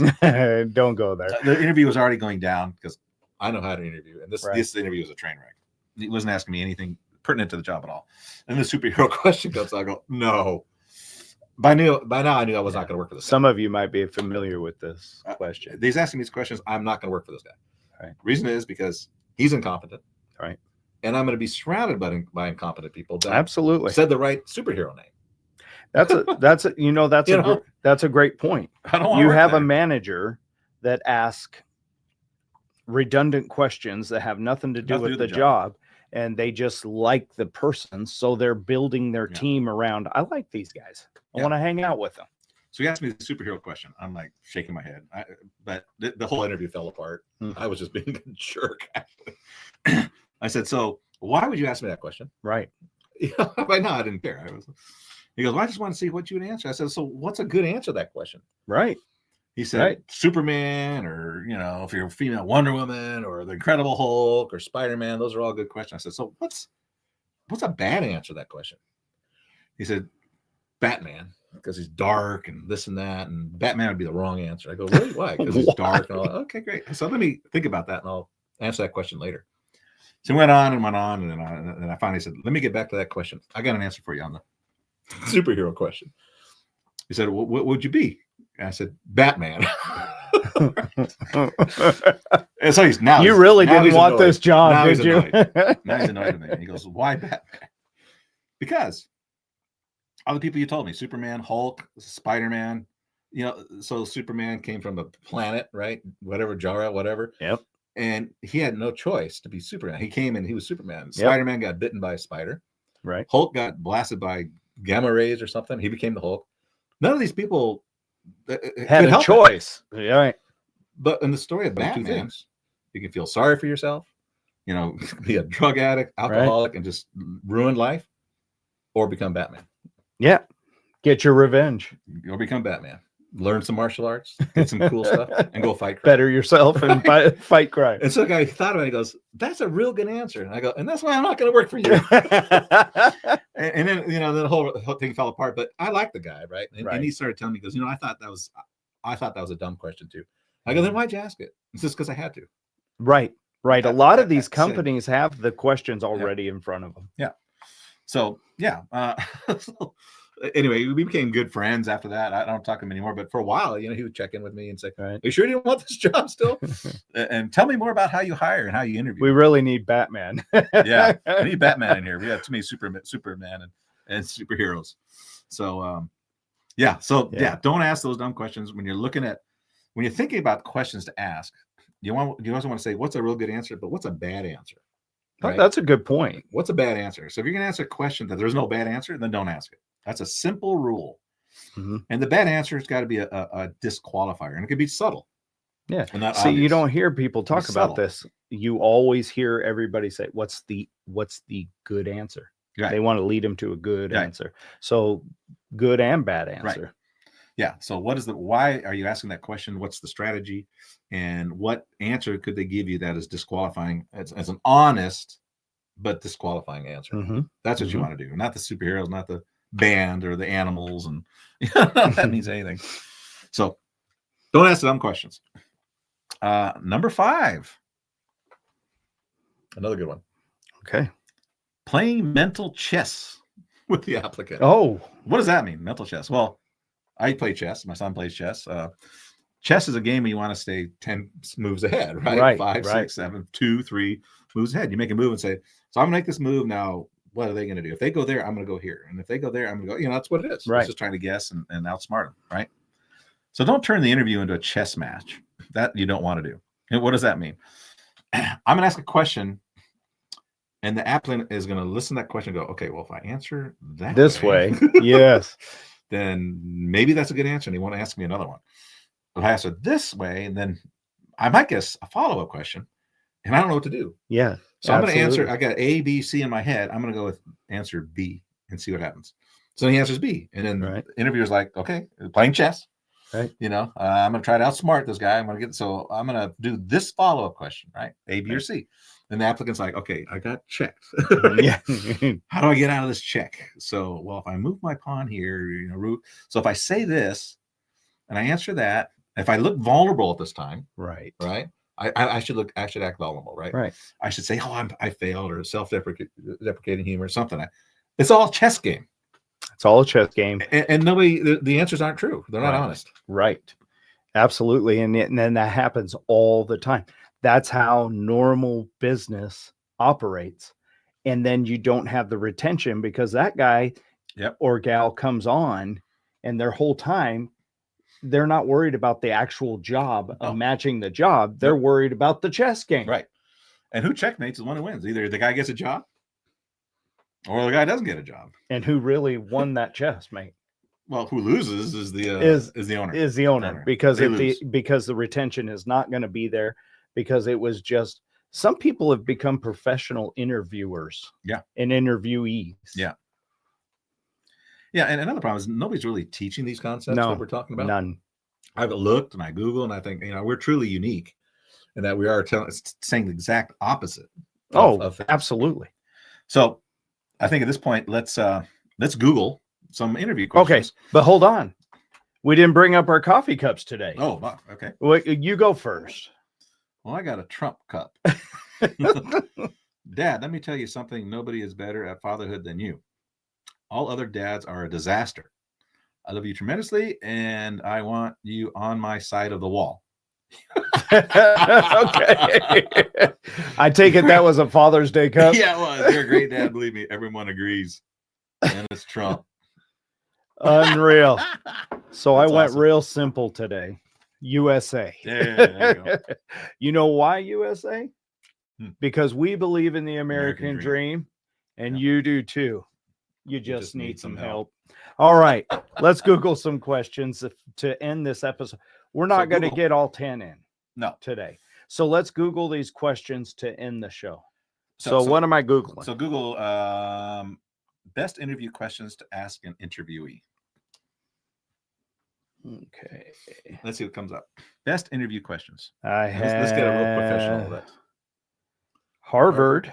you? Don't go there. The interview was already going down because I know how to interview, and this interview was a train wreck. He wasn't asking me anything pertinent to the job at all. And the superhero question comes, I go, no. By now I knew I was not going to work for this guy. Some of you might be familiar with this question. He's asking these questions. I'm not going to work for this guy. Right. Reason is because he's incompetent. Right. And I'm going to be surrounded by incompetent people that absolutely said the right superhero name. That's a great point. You have a manager that asks redundant questions that have nothing to do with the job, and they just like the person, so they're building their team around. I like these guys. I want to hang out with them. So he asked me the superhero question. I'm like shaking my head, but the whole interview fell apart. I was just being a jerk. Actually, I said, "So why would you ask me that question?" Right. By now I didn't care. He goes, well, I just want to see what you would answer. I said, so what's a good answer to that question? Right. He said, Superman, or, if you're a female Wonder Woman, or the Incredible Hulk, or Spider-Man. Those are all good questions. I said, so what's a bad answer to that question? He said, Batman, because he's dark and this and that. And Batman would be the wrong answer. I go, really? Why? Because he's dark and all that. Okay, great. So let me think about that, and I'll answer that question later. So he went on, and then I finally said, let me get back to that question. I got an answer for you on the superhero question. He said, well, what would you be? And I said, Batman. And so you really didn't want this job, did you? Now he's annoyed with me. He goes, why Batman? Because all the people you told me, Superman, Hulk, Spider-Man, so Superman came from a planet, right? Whatever, Jara, whatever. Yep. And he had no choice to be Superman. He came and he was Superman. Spider-Man got bitten by a spider. Right. Hulk got blasted by gamma rays or something. He became the Hulk. None of these people had a choice. Yeah. Right. But in the story of Batman, you can feel sorry for yourself, be a drug addict, alcoholic, and just ruin life, or become Batman. Yeah. Get your revenge. Or become Batman. Learn some martial arts, get some cool stuff, and go fight crime. Better yourself and fight crime. And so the guy thought about it, he goes, that's a real good answer. And I go, and that's why I'm not going to work for you. and then, the whole thing fell apart. But I like the guy, right? And he started telling me, he goes, I thought that was a dumb question too. I go, then why'd you ask it? It's just because I had to. Right. A lot of these companies have the questions already in front of them. Yeah. So, yeah. Anyway, we became good friends after that. I don't talk to him anymore, but for a while, he would check in with me and say, are you sure you don't want this job still? And tell me more about how you hire and how you interview. We really need Batman. Yeah, we need Batman in here. We have too many Superman and superheroes. So, don't ask those dumb questions when you're thinking about questions to ask. You also want to say, what's a real good answer, but what's a bad answer? Right? That's a good point. What's a bad answer? So if you're going to answer a question that there's no bad answer, then don't ask it. That's a simple rule. Mm-hmm. And the bad answer has got to be a disqualifier, and it could be subtle. Yeah. See, you don't hear people talk about this. You always hear everybody say, what's the good answer? Right. They want to lead them to a good answer. So good and bad answer. Right. Yeah. So why are you asking that question? What's the strategy? And what answer could they give you that is disqualifying as an honest but disqualifying answer? Mm-hmm. That's what you want to do. Not the superheroes, not the band or the animals, and that means anything. So don't ask dumb questions. Number 5. Another good one. Okay. Playing mental chess with the applicant. Oh, what does that mean? Mental chess. Well, I play chess. My son plays chess. Chess is a game where you want to stay 10 moves ahead, right? 5, 6, 7, 2, 3 moves ahead. You make a move and say, so I'm going to make this move now. What are they going to do? If they go there, I'm going to go here. And if they go there, I'm going to go, that's what it is. Right. It's just trying to guess and outsmart them, right? So don't turn the interview into a chess match. That you don't want to do. And what does that mean? I'm going to ask a question, And the applicant is going to listen to that question and go, okay, well, if I answer that This way, yes, then maybe that's a good answer. And he won't ask me another one. If I answer this way, then I might guess a follow-up question, and I don't know what to do. yeah. So I'm going to answer. I got A, B, C in my head. I'm going to go with answer B and see what happens. So he answers B, and then the interviewer's like, okay, playing chess. Right. You know, I'm going to try to outsmart this guy. I'm going to do this follow-up question, right? A, B, or C. And the applicant's like, okay, I got checked. Yeah. How do I get out of this check? So, well, if I move my pawn here, root. So if I say this and I answer that, if I look vulnerable at this time, right, I should act vulnerable, right? Right. I should say, oh, I failed, or self-deprecating humor or something. It's all a chess game. It's all a chess game, and nobody. The answers aren't true. They're not honest. Right. Absolutely, and then that happens all the time. That's how normal business operates. And then you don't have the retention because that guy or gal comes on and their whole time they're not worried about the actual job of matching the job. They're worried about the chess game. Right. And who checkmates is one who wins. Either the guy gets a job or the guy doesn't get a job. And who really won that chess, mate? Well, who loses is the owner. Is the owner. Because because the retention is not going to be there, because it was just some people have become professional interviewers. Yeah. And interviewees. Yeah. Yeah. And another problem is nobody's really teaching these concepts that we're talking about. None. I've looked and I Googled, and I think, we're truly unique in that we are saying the exact opposite. Of absolutely. So I think at this point, let's Google some interview questions. Okay, but hold on. We didn't bring up our coffee cups today. Oh, okay. Well, you go first. Well, I got a Trump cup. Dad, let me tell you something. Nobody is better at fatherhood than you. All other dads are a disaster. I love you tremendously, and I want you on my side of the wall. Okay. I take it that was a Father's Day cup. Yeah, it was. You're a great dad. Believe me, everyone agrees. And it's Trump. Unreal. So I went real simple today. USA. Yeah, there you go. You know why USA? Because we believe in the American dream, and you do too. You just need some help. All right. Let's Google some questions to end this episode. We're not going to get all 10 in today. So let's Google these questions to end the show. So what am I Googling? So Google best interview questions to ask an interviewee. Okay. Let's see what comes up. Best interview questions. Let's get a real professional list. Harvard.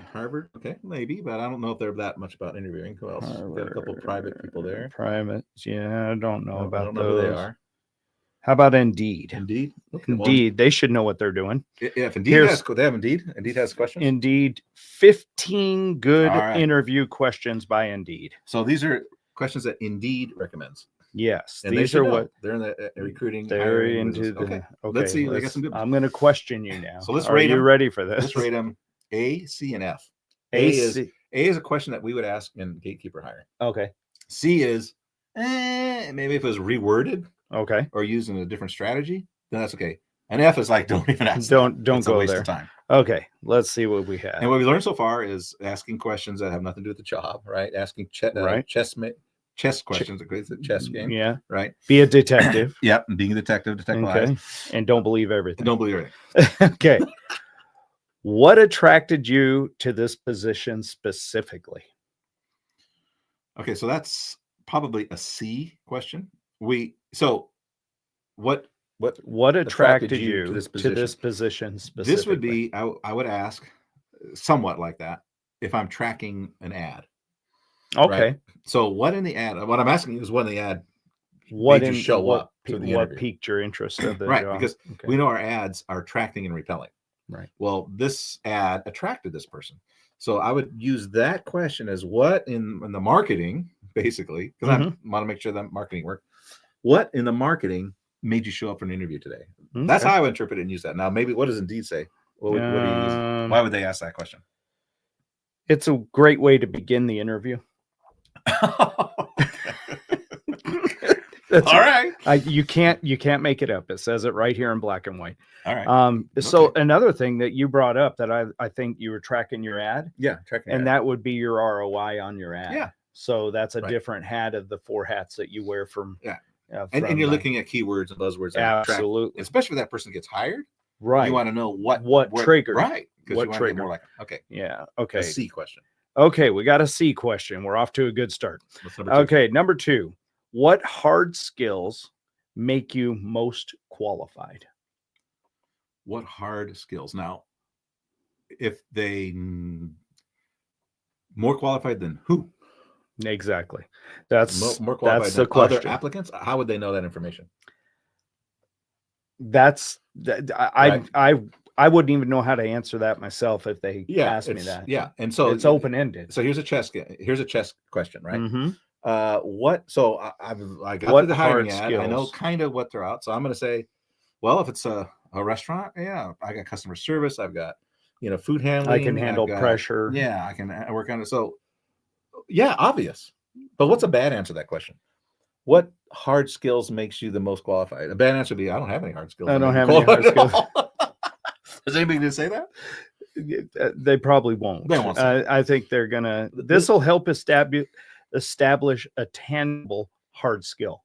Okay, maybe, but I don't know if they're that much about interviewing. Who else? Got a couple private people there. Privates, yeah, I don't know about I don't know those. who they are. How about Indeed? Indeed, okay, Indeed, they should know what they're doing. Yeah, if Indeed they have Indeed. Indeed has questions. Indeed, 15 good interview questions by Indeed. So these are questions that Indeed recommends. Yes, and these are what they're in the recruiting. They're into okay. Let's see. I got some good. I'm going to question you now. So let's rate them. Are you ready for this? Let's rate them A, C, and F. A is a question that we would ask in gatekeeper hiring. Okay. C is maybe if it was reworded. Okay. Or using a different strategy, then that's okay. And F is like, don't even ask. Don't it's go a waste there. Of time. Okay. Let's see what we have. And what we learned so far is asking questions that have nothing to do with the job, right? Asking chess questions. It's a chess game. Yeah. Right. Be a detective. Yep. And being a detective, detect lies. And don't believe everything. Don't believe everything. Okay. What attracted you to this position specifically? Okay, so that's probably a C question. What attracted you to this position specifically? This would be, I would ask somewhat like that if I'm tracking an ad. Okay. Right? So what in the ad, what I'm asking is what in the ad what piqued your interest of the right, job? because we know our ads are attracting and repelling. Right. Well, this ad attracted this person. So I would use that question as what in the marketing, basically, because I want to make sure that marketing works. What in the marketing made you show up for an interview today? Okay. That's how I would interpret it and use that. Now, maybe what does Indeed say? What do you use? Why would they ask that question? It's a great way to begin the interview. All right. You can't make it up. It says it right here in black and white. All right. So Okay. another thing that you brought up that I think you were tracking your ad, Yeah, tracking and your ad. that would be your ROI on your ad. Yeah. So that's a Right. different hat of the 4 hats that you wear from. Yeah. And you're looking at keywords and buzzwords. That absolutely. attract, especially if that person gets hired. Right. You want to know what triggered. Right. Because What you want to get triggered. more like, okay. Yeah. Okay. A C question. Okay. We got a C question. We're off to a good start. What's number 2? Okay. Number 2. What hard skills make you most qualified? What hard skills? Now, if they more qualified than who? Exactly. That's more qualified that's than the question. Other applicants. How would they know that information? I wouldn't even know how to answer that myself if they asked me that. Yeah, and so it's open ended. So here's a chess question, right? Mm-hmm. So I got What through the hiring hard ad. skills? I know kind of what they're out. So I'm going to say, well, if it's a restaurant, yeah, I got customer service. I've got food handling. I can handle pressure. Yeah, I can work on it. So yeah, obvious. But what's a bad answer to that question? What hard skills makes you the most qualified? A bad answer would be, I don't have any hard skills. I don't have any hard skills. Is anybody going to say that? They probably won't. They won't. I think they're gonna. This will help establish a tangible hard skill.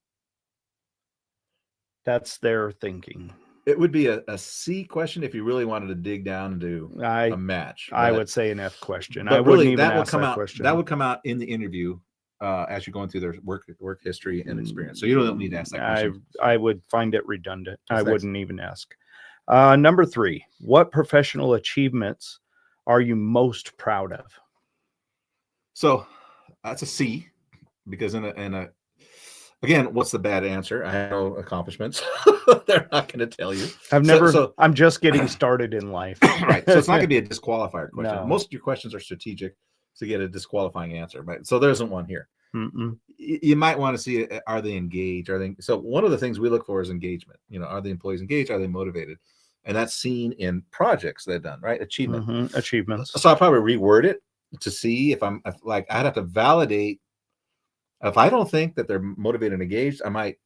That's their thinking. It would be a C question if you really wanted to dig down and do a match. I would say an F question. But I wouldn't really, even that will ask come that out. question. That would come out in the interview as you're going through their work history and experience. So you don't need to ask that question. I would find it redundant. I wouldn't even ask. Number 3, what professional achievements are you most proud of? So that's a C, because in a again, what's the bad answer? I have no accomplishments. They're not going to tell you. I'm just getting started in life. Right. So it's not going to be a disqualifier question. No. Most of your questions are strategic to get a disqualifying answer, right? So there isn't one here. Mm-mm. You might want to see, are they engaged? So one of the things we look for is engagement. Are the employees engaged? Are they motivated? And that's seen in projects they've done, right? Achievements. So I'll probably reword it to see if I'd have to validate. If I don't think that they're motivated and engaged, I might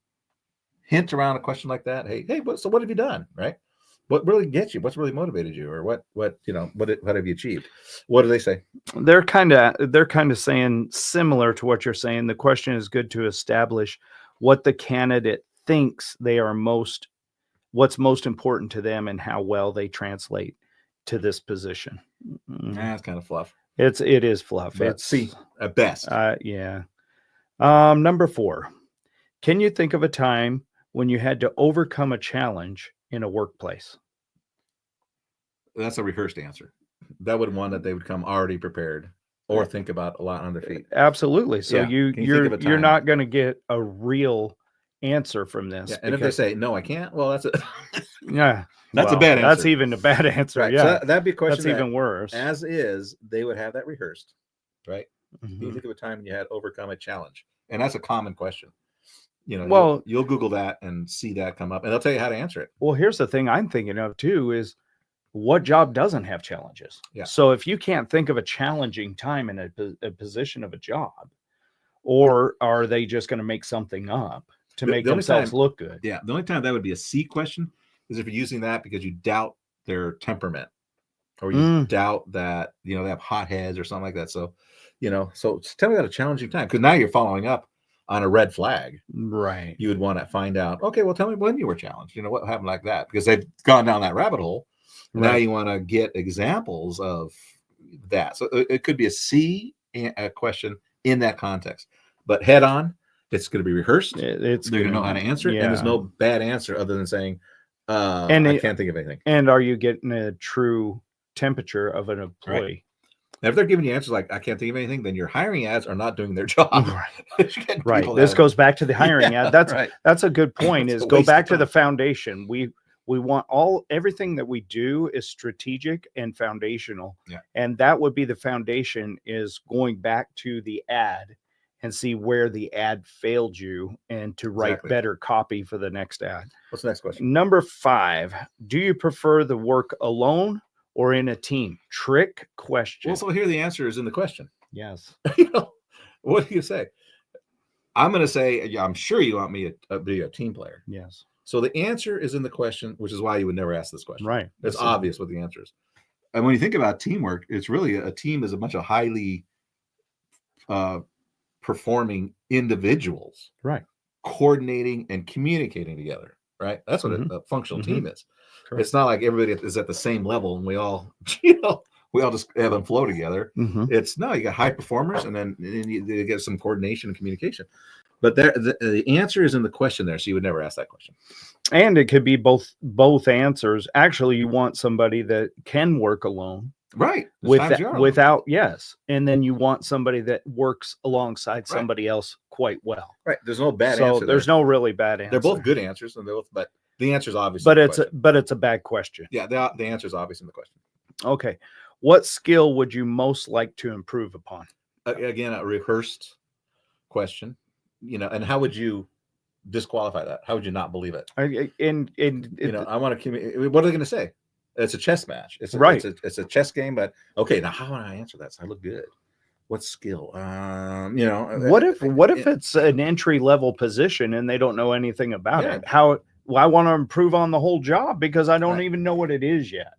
hint around a question like that. Hey, so what have you done? Right? What really gets you? What's really motivated you? Or what have you achieved? What do they say? They're kind of saying similar to what you're saying. The question is good to establish what the candidate thinks what's most important to them and how well they translate to this position. That's kind of fluff. It is fluff. But it's C at best. Yeah. Number 4, can you think of a time when you had to overcome a challenge in a workplace? That's a rehearsed answer. That would one that they would come already prepared or think about a lot on their feet. Absolutely. So you're not going to get a real answer from this. Yeah, and if they say no, I can't. Well, that's yeah. That's a bad answer. That's even a bad answer. Right. Yeah, so that'd be a question. That's even worse. As is, they would have that rehearsed, right? Mm-hmm. You think of a time when you had to overcome a challenge, and that's a common question. Well, you'll Google that and see that come up, and they'll tell you how to answer it. Well, here's the thing I'm thinking of too: is what job doesn't have challenges? Yeah. So if you can't think of a challenging time in a position of a job, or are they just going to make something up to make themselves look good? Yeah. The only time that would be a C question is if you're using that because you doubt their temperament, or you doubt that they have hot heads or something like that. So, so tell me about a challenging time, because now you're following up on a red flag. Right. You would want to find out, okay, well, tell me when you were challenged, what happened like that, because they've gone down that rabbit hole. Right. Now you want to get examples of that. So it could be a C question in that context, but head on, it's going to be rehearsed. They're going to know how to answer it. Yeah. And there's no bad answer other than saying, I can't think of anything. And are you getting a true temperature of an employee? Right. Now, if they're giving you answers like, I can't think of anything, then your hiring ads are not doing their job. Right. This goes back to the hiring ad. That's a good point. Is go back to the foundation. We want everything that we do is strategic and foundational. Yeah. And that would be the foundation, is going back to the ad and see where the ad failed you and to write better copy for the next ad. What's the next question? Number 5, do you prefer the work alone or in a team? Trick question. Well, so here the answer is in the question. Yes. What do you say? I'm going to say, yeah, I'm sure you want me to be a team player. Yes. So the answer is in the question, which is why you would never ask this question. Right. It's obvious what the answer is. And when you think about teamwork, it's really a team is a bunch of highly performing individuals, right, coordinating and communicating together. Right. That's what a functional team is. Correct. It's not like everybody is at the same level and we all, we all just ebb and flow together. It's no, you got high performers and then you get some coordination and communication. But there, the answer is in the question there, so you would never ask that question. And it could be both answers. Actually, you want somebody that can work alone, right? Without yes, and then you want somebody that works alongside somebody else quite well. Right. There's no bad answer. So there's no really bad answer. They're both good answers, and but the answer is obvious. But it's a bad question. Yeah, the answer is obvious in the question. Okay, what skill would you most like to improve upon? Again, a rehearsed question. And how would you disqualify that? How would you not believe it? I want to communicate. What are they going to say? It's a chess match. It's a chess game. But okay, now how would I answer that? So I look good. What skill? What if it's an entry level position and they don't know anything about it? I want to improve on the whole job because I don't even know what it is yet.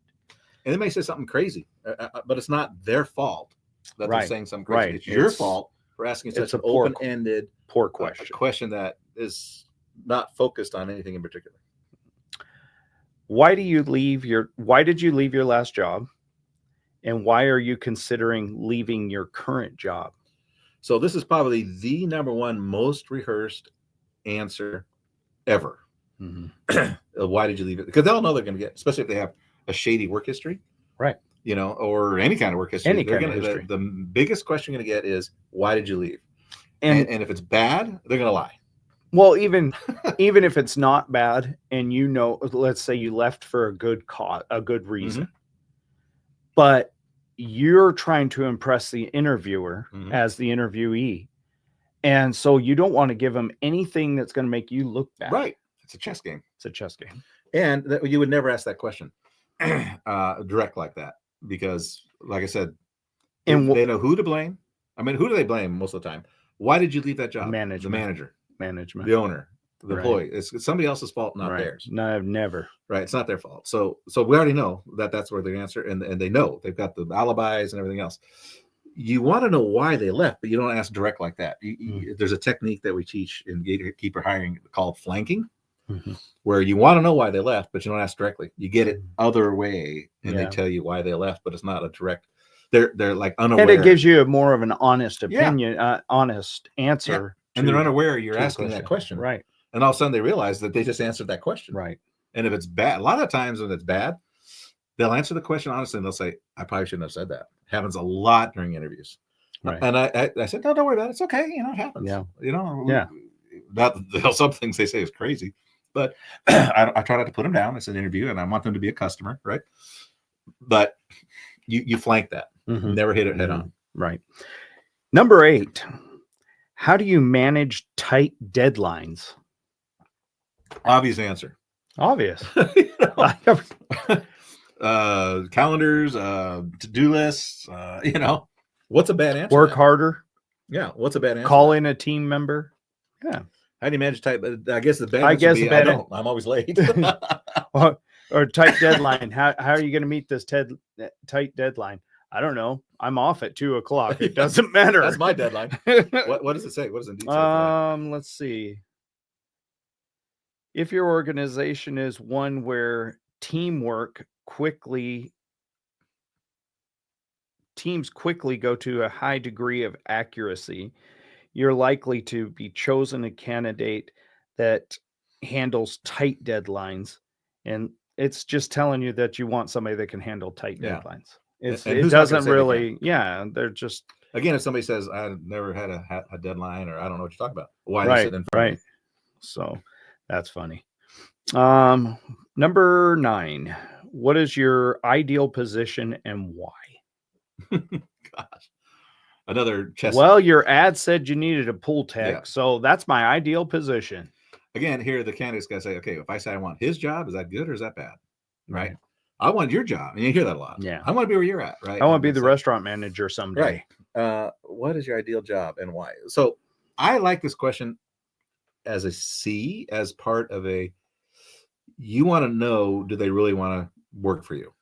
And they may say something crazy, but it's not their fault that they're saying something crazy. Right. It's your fault for asking such an open-ended, poor question. A question that is not focused on anything in particular. Why did you leave your last job? And why are you considering leaving your current job? So this is probably the number one most rehearsed answer ever. Why did you leave it? Because they'll know they're going to get, especially if they have a shady work history. Right. Or any kind of work history. The biggest question you're going to get is, why did you leave? And if it's bad, they're going to lie. Well, even if it's not bad, and let's say you left for a good cause, a good reason, but you're trying to impress the interviewer as the interviewee, and so you don't want to give them anything that's going to make you look bad. Right. It's a chess game. And you would never ask that question direct like that, because, like I said, they know who to blame. I mean, who do they blame most of the time? Why did you leave that job? Management. The manager. Management. The owner. The employee. It's somebody else's fault, not theirs. No, never. Right. It's not their fault. So we already know that's where the answer, and they know they've got the alibis and everything else. You want to know why they left, but you don't ask direct like that. There's a technique that we teach in gatekeeper hiring called flanking, where you want to know why they left, but you don't ask directly. You get it other way, and they tell you why they left, but it's not a direct. They're like unaware, and it gives you more of an honest opinion, honest answer, and they're unaware you're asking that question, right? And all of a sudden they realize that they just answered that question, right? And if it's bad, a lot of times when it's bad, they'll answer the question honestly, and they'll say, "I probably shouldn't have said that." Happens a lot during interviews, right? And I said, "No, don't worry about it. It's okay. It happens." Some things they say is crazy, but I try not to put them down. It's an interview, and I want them to be a customer, right? But you flank that. Never hit it head on. Right. Number 8. How do you manage tight deadlines? Obvious answer. Obvious. Calendars, to-do lists, what's a bad answer? Work harder. Yeah. What's a bad answer? Call in a team member. Yeah. How do you manage tight? I guess the bad answer would be, I don't. I'm always late. or tight deadline. How are you going to meet this tight deadline? I don't know. I'm off at 2:00. It doesn't matter. That's my deadline. What does it say? What does Indeed say? Let's see. If your organization is one where teams quickly go to a high degree of accuracy, you're likely to be chosen a candidate that handles tight deadlines. And it's just telling you that you want somebody that can handle tight deadlines. It doesn't really, they're just. Again, if somebody says, I never had a deadline, or I don't know what you're talking about. Why right, they sit in front of me? So that's funny. Number 9, what is your ideal position and why? Gosh. Another chess. Well, your ad said you needed a pool tech, so that's my ideal position. Again, here the candidate's got to say, okay, if I say I want his job, is that good or is that bad? Right. I want your job. And you hear that a lot. Yeah. I want to be where you're at. Right. I want to be the restaurant manager someday. Right. What is your ideal job and why? So I like this question as a C, as part of you want to know, do they really want to work for you?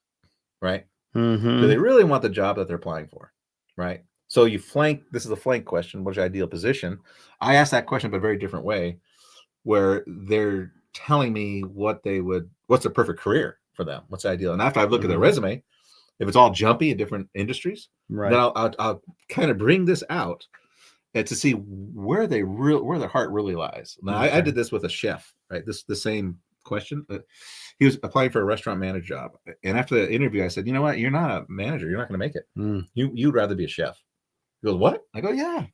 Right? Do they really want the job that they're applying for? Right? So this is a flank question. What's your ideal position? I asked that question, but a very different way, where they're telling me what's the perfect career for them? What's the ideal? And after I look at their resume, if it's all jumpy in different industries, then I'll kind of bring this out and to see where their heart really lies. Now, I did this with a chef, right? The same question. He was applying for a restaurant manager job, and after the interview, I said, "You know what? You're not a manager. You're not going to make it. You'd rather be a chef." He goes, "What?" I go, "Yeah.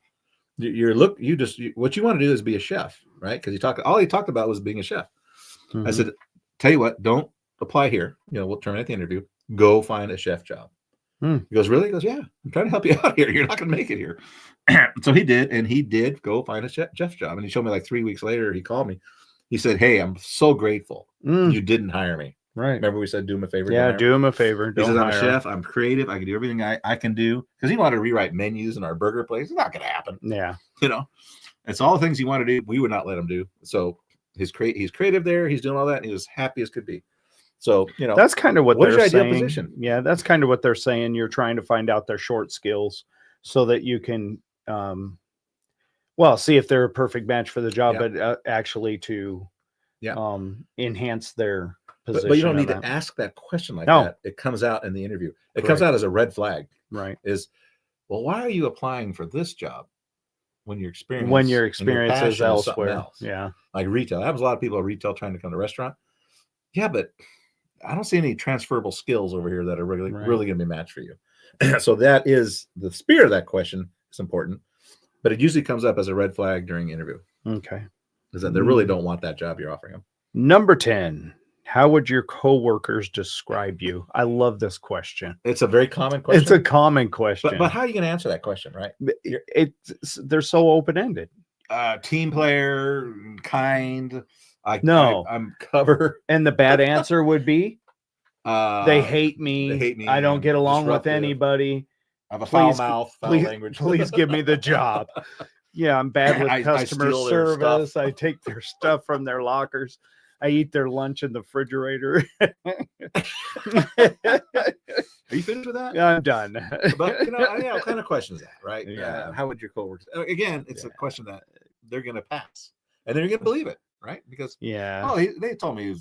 What you want to do is be a chef, right? Because all he talked about was being a chef." I said, "Tell you what, don't apply here. We'll terminate the interview. Go find a chef job." He goes, "Really?" He goes, "Yeah, I'm trying to help you out here. You're not going to make it here." So he did go find a chef job. And he showed me like 3 weeks later, he called me. He said, "Hey, I'm so grateful you didn't hire me." Right. Remember we said, do him a favor? Yeah, do him a favor. He says, "I'm a chef. I'm creative. I can do everything I can do." Because he wanted to rewrite menus in our burger place. It's not going to happen. Yeah. It's all the things he wanted to do. We would not let him do. So he's creative there. He's doing all that. And he was happy as could be. So, that's kind of what they're saying. Ideal position? Yeah, that's kind of what they're saying. You're trying to find out their short skills so that you can, see if they're a perfect match for the job, but actually to enhance their position. But you don't need to ask that question like that. It comes out in the interview. It comes out as a red flag. Right. Well, why are you applying for this job when your experience is elsewhere? Yeah. Like retail. I have a lot of people at retail trying to come to restaurant. Yeah, but I don't see any transferable skills over here that are really going to be matched for you. So that is the spirit of that question. It's important, but it usually comes up as a red flag during interview. Okay. Is that they really don't want that job you're offering them. Number 10. How would your coworkers describe you? I love this question. It's a very common question. It's a common question. But how are you going to answer that question, right? They're so open-ended. Team player, kind. I'm cover. And the bad answer would be, they hate me. They hate me. I don't get along with anybody. I have a foul mouth, foul language. Please give me the job. Yeah, I'm bad with customer service. I take their stuff from their lockers. I eat their lunch in the refrigerator. Are you finished with that? Yeah, I'm done. But what kind of question is that, right? Yeah. How would your coworkers? Again, it's a question that they're going to pass, and they're going to believe it, right? Because they told me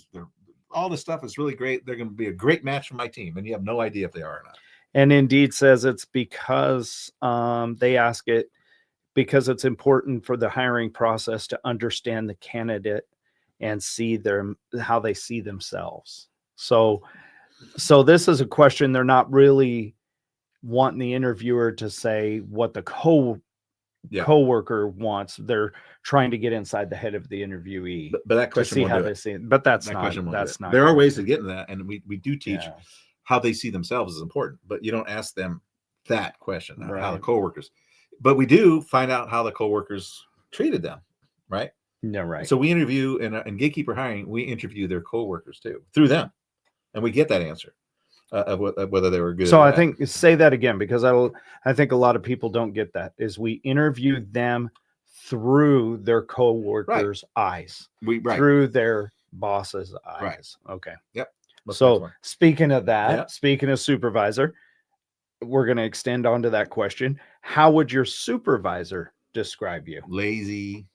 all this stuff is really great. They're going to be a great match for my team, and you have no idea if they are or not. And Indeed says it's because they ask it because it's important for the hiring process to understand the candidate and see how they see themselves. So this is a question they're not really wanting the interviewer to say what the coworker wants. They're trying to get inside the head of the interviewee. But that question to see how they see it. But that's not. There are ways to get into that, and we do teach how they see themselves is important. But you don't ask them that question, how the coworkers. But we do find out how the coworkers treated them, right? No, right. So we interview in Gatekeeper Hiring, we interview their coworkers too through them, and we get that answer of whether they were good. So I think say that again, because I think a lot of people don't get that. Is we interview them through their coworkers' eyes, through their boss's eyes. Right. Okay. Yep. So speaking of that, speaking of supervisor, we're going to extend onto that question. How would your supervisor describe you? Lazy.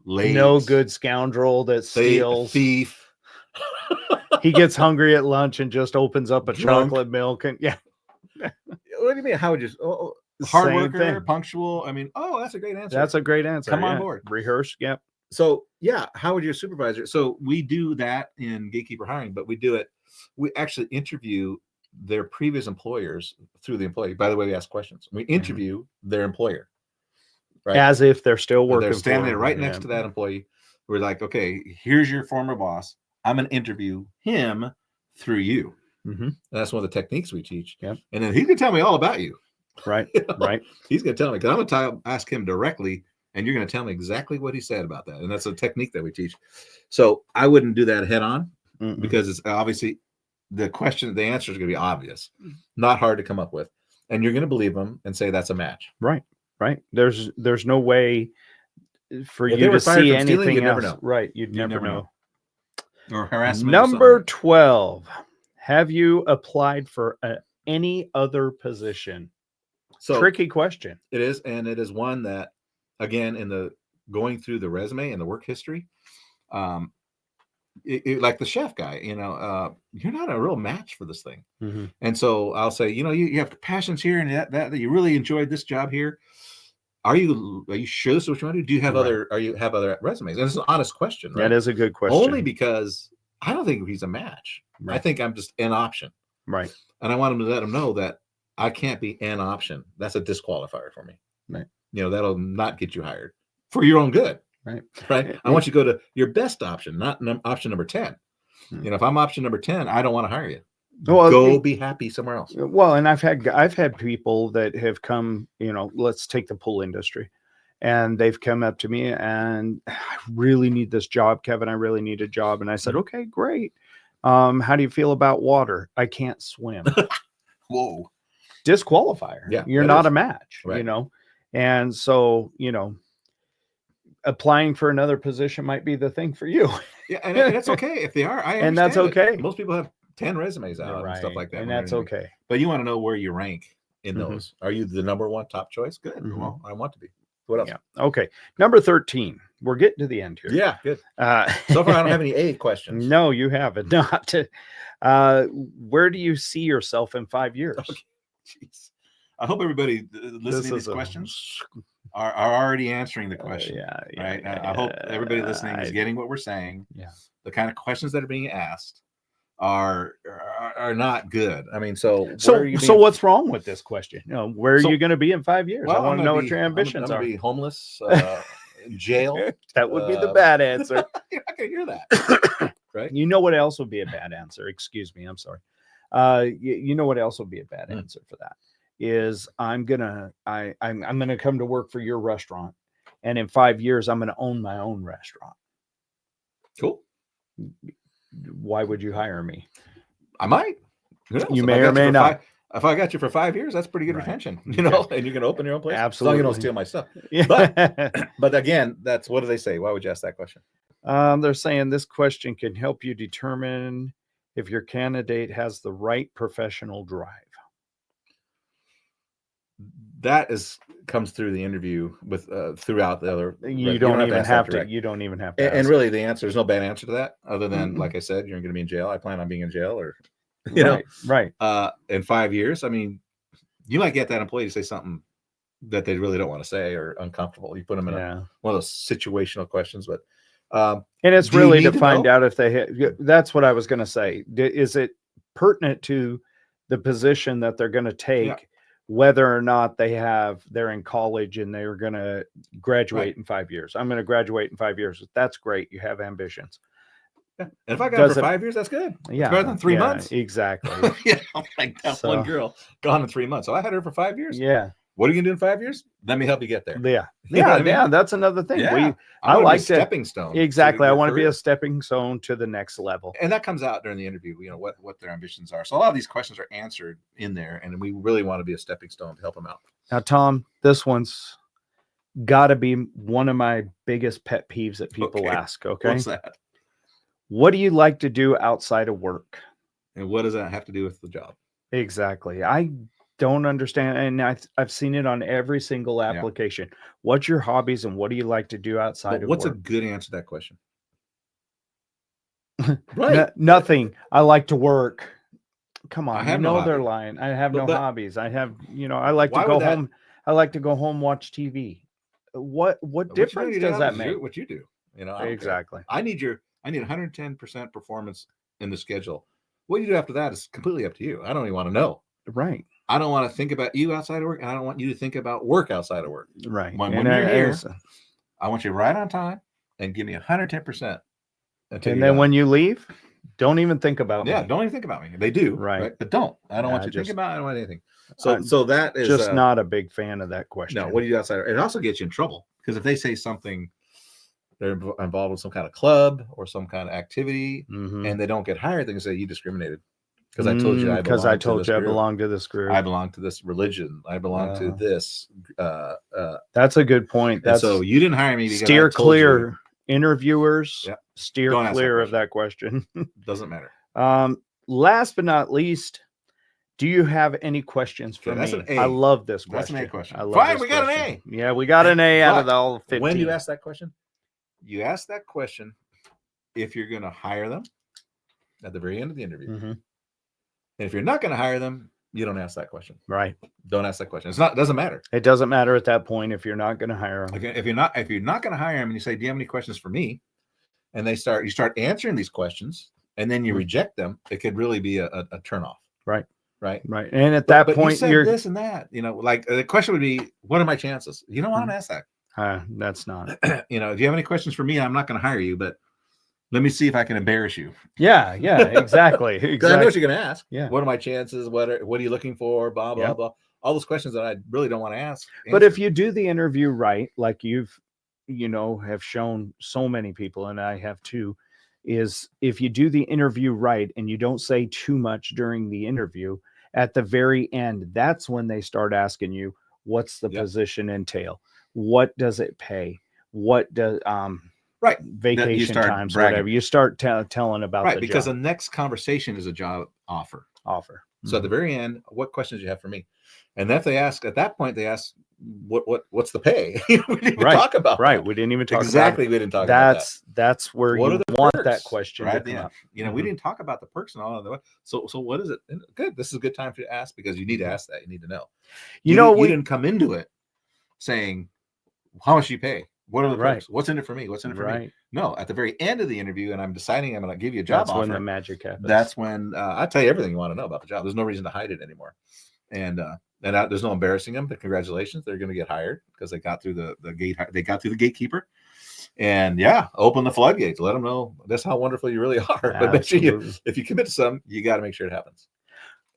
Late, no good scoundrel that steals. Thief. He gets hungry at lunch and just opens up a chocolate milk and What do you mean? How would you? Hard worker, punctual. I mean, that's a great answer. That's a great answer. Come on board. Rehearse. Yep. So how would your supervisor? So we do that in Gatekeeper Hiring, but we do it. We actually interview their previous employers through the employee. By the way, we ask questions. We interview their employer. Right. As if they're still working. They're standing there right next to that employee. We're like, okay, here's your former boss. I'm going to interview him through you. Mm-hmm. And that's one of the techniques we teach. Yep. And then he can tell me all about you. Right. Right. He's going to tell me, because I'm going to ask him directly, and you're going to tell me exactly what he said about that. And that's a technique that we teach. So I wouldn't do that head on because it's obviously the answer is going to be obvious, not hard to come up with. And you're going to believe them and say that's a match. Right. Right. There's no way for If they you were to fired see from stealing, anything you'd never else. know. Right. You'd You'd never never know. Or harassment. Number 12. Have you applied for any other position? So tricky question. It is, and it is one that, again, in the going through the resume and the work history, like the chef guy, you're not a real match for this thing. Mm-hmm. And so I'll say, you have passions here, and that you really enjoyed this job here. Are you sure this is what you want to do? Do you have other resumes? And it's an honest question, right? That is a good question. Only because I don't think he's a match. Right. I think I'm just an option. Right. And I want him to let him know that I can't be an option. That's a disqualifier for me. Right. That'll not get you hired for your own good. Right. I want you to go to your best option, not option number 10. If I'm option number 10, I don't want to hire you. Go be happy somewhere else. Well, and I've had people that have come, let's take the pool industry, and they've come up to me and I really need this job, Kevin. I really need a job. And I said, okay, great. How do you feel about water? I can't swim. Whoa. Disqualifier. Yeah, you're not a match, right. And so, applying for another position might be the thing for you. Yeah, and that's okay if they are. And that's okay. Most people have 10 resumes out and stuff like that. And that's okay. But you want to know where you rank in those. Are you the number one top choice? Good. Well, I want to be. What else? Yeah. Okay. Number 13. We're getting to the end here. Yeah, good. So far, I don't have any A questions. No, you haven't. Not. Where do you see yourself in 5 years? Okay. Jeez. I hope everybody listening to these questions are already answering the question. Right. I hope everybody listening is getting what we're saying. Yeah. The kind of questions that are being asked are not good. I mean, so what's wrong with this question? Where are you going to be in 5 years? Well, I want to know what your ambitions are. I'm going to be homeless, in jail. That would be the bad answer. You're not going to hear that, right? You know what else would be a bad answer? Excuse me, I'm sorry. You know what else would be a bad answer for that is I'm gonna come to work for your restaurant, and in 5 years I'm gonna own my own restaurant. Cool. Why would you hire me? I might. You may or may not. If I got you for 5 years, that's pretty good retention, and you can open your own place. Absolutely. As long as you don't steal my stuff. Yeah. But again, that's what do they say? Why would you ask that question? They're saying this question can help you determine if your candidate has the right professional drive. That comes through the interview with throughout the other. You don't even have to. You don't even have to. And really, the answer is no bad answer to that, other than like I said, you're going to be in jail. I plan on being in jail, or right. In 5 years, I mean, you might get that employee to say something that they really don't want to say or uncomfortable. You put them in one of those situational questions, but and it's really to find out if they. That's what I was going to say. Is it pertinent to the position that they're going to take? Yeah. Whether or not they're in college and they're going to graduate in 5 years. I'm going to graduate in 5 years. That's great. You have ambitions. Yeah. And if I got it for 5 years, that's good. Yeah. It's better than 3 months. Exactly. Like that one girl gone in 3 months. So I had her for 5 years. Yeah. What are you going to do in 5 years? Let me help you get there. Yeah. Yeah. That's another thing. Yeah. I like a stepping stone. Exactly. I want to be a stepping stone to the next level. And that comes out during the interview, what their ambitions are. So a lot of these questions are answered in there, and we really want to be a stepping stone to help them out. Now, Tom, this one's got to be one of my biggest pet peeves that people ask. Okay. What's that? What do you like to do outside of work? And what does that have to do with the job? Exactly. I don't understand, and I've seen it on every single application. Yeah. What's your hobbies and what do you like to do outside of work? What's a good answer to that question? Right. Nothing. I like to work. Come on, they're lying. I have no hobbies. I have, I like to go home. I like to go home, watch TV. What difference does that make? What you do, exactly. I need 110% performance in the schedule. What you do after that is completely up to you. I don't even want to know. Right. I don't want to think about you outside of work, and I don't want you to think about work outside of work. Right. When you're here, I want you right on time and give me 110%. And then when you leave, don't even think about me. Yeah, don't even think about me. They do, right? But don't. I don't want you to think about it. I don't want anything. So that is just not a big fan of that question. No, what do you do outside? It also gets you in trouble because if they say something, they're involved with some kind of club or some kind of activity, and they don't get hired, they can say you discriminated. because I told you because I told you I belong to this group. I belong to this religion. I belong to this. That's a good point. That's so you didn't hire me because steer I told clear. You. Interviewers, Yeah. steer clear of that question. Doesn't matter. Last but not least, do you have any questions for me? I love this question. That's an A question. I love Fine, we got an A. Yeah, we got an A out of the all 15. When do you ask that question? You ask that question if you're going to hire them at the very end of the interview. Mm-hmm. And if you're not going to hire them, you don't ask that question. Right. Don't ask that question. It doesn't matter. It doesn't matter at that point if you're not going to hire them. Okay. If you're not going to hire them and you say, do you have any questions for me? And you start answering these questions and then you reject them, it could really be a turnoff. Right. Right. And at that point, you said you're this and that, like the question would be, what are my chances? You don't want to ask that. That's not, if you have any questions for me, I'm not going to hire you, but let me see if I can embarrass you. Yeah, exactly. Because I know what you're going to ask. Yeah. What are my chances? What are you looking for? Blah, blah, blah. All those questions that I really don't want to ask. But if you do the interview right, like you've, have shown so many people, and I have too, is if you do the interview right and you don't say too much during the interview, at the very end, that's when they start asking you, what's the position entail? What does it pay? What does, vacation times, bragging. Whatever. You start telling about the because job. The next conversation is a job offer. So at the very end, what questions do you have for me? And then if they ask at that point, they ask, what's the pay? We didn't even talk about that. We didn't even talk exactly. We didn't talk about that. That's where you want perks, that question to come up. We didn't talk about the perks and all of that. So what is it? Good. This is a good time to ask because you need to ask that. You need to know. You didn't come into it saying, how much you pay? What are the perks? What's in it for me? What's in it for me? No, at the very end of the interview, and I'm deciding I'm going to give you a job offer. That's when the magic happens. That's when I tell you everything you want to know about the job. There's no reason to hide it anymore. And there's no embarrassing them. But congratulations, they're going to get hired because they got through the gate. They got through the gatekeeper. And open the floodgates. Let them know that's how wonderful you really are. But make sure if you commit to something, you got to make sure it happens,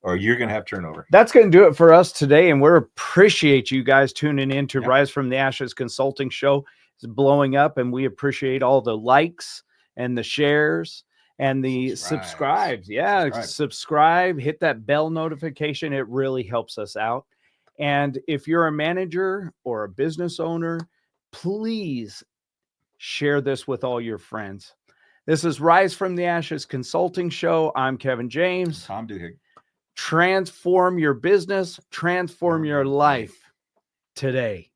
or you're going to have turnover. That's going to do it for us today. And we appreciate you guys tuning in to Rise from the Ashes Consulting Show. It's blowing up, and we appreciate all the likes and the shares and the subscribes. Subscribe, hit that bell notification. It really helps us out. And if you're a manager or a business owner, please share this with all your friends. This is Rise from the Ashes Consulting Show. I'm Kevin James. Tom Duhigg. Transform your business, transform your life today.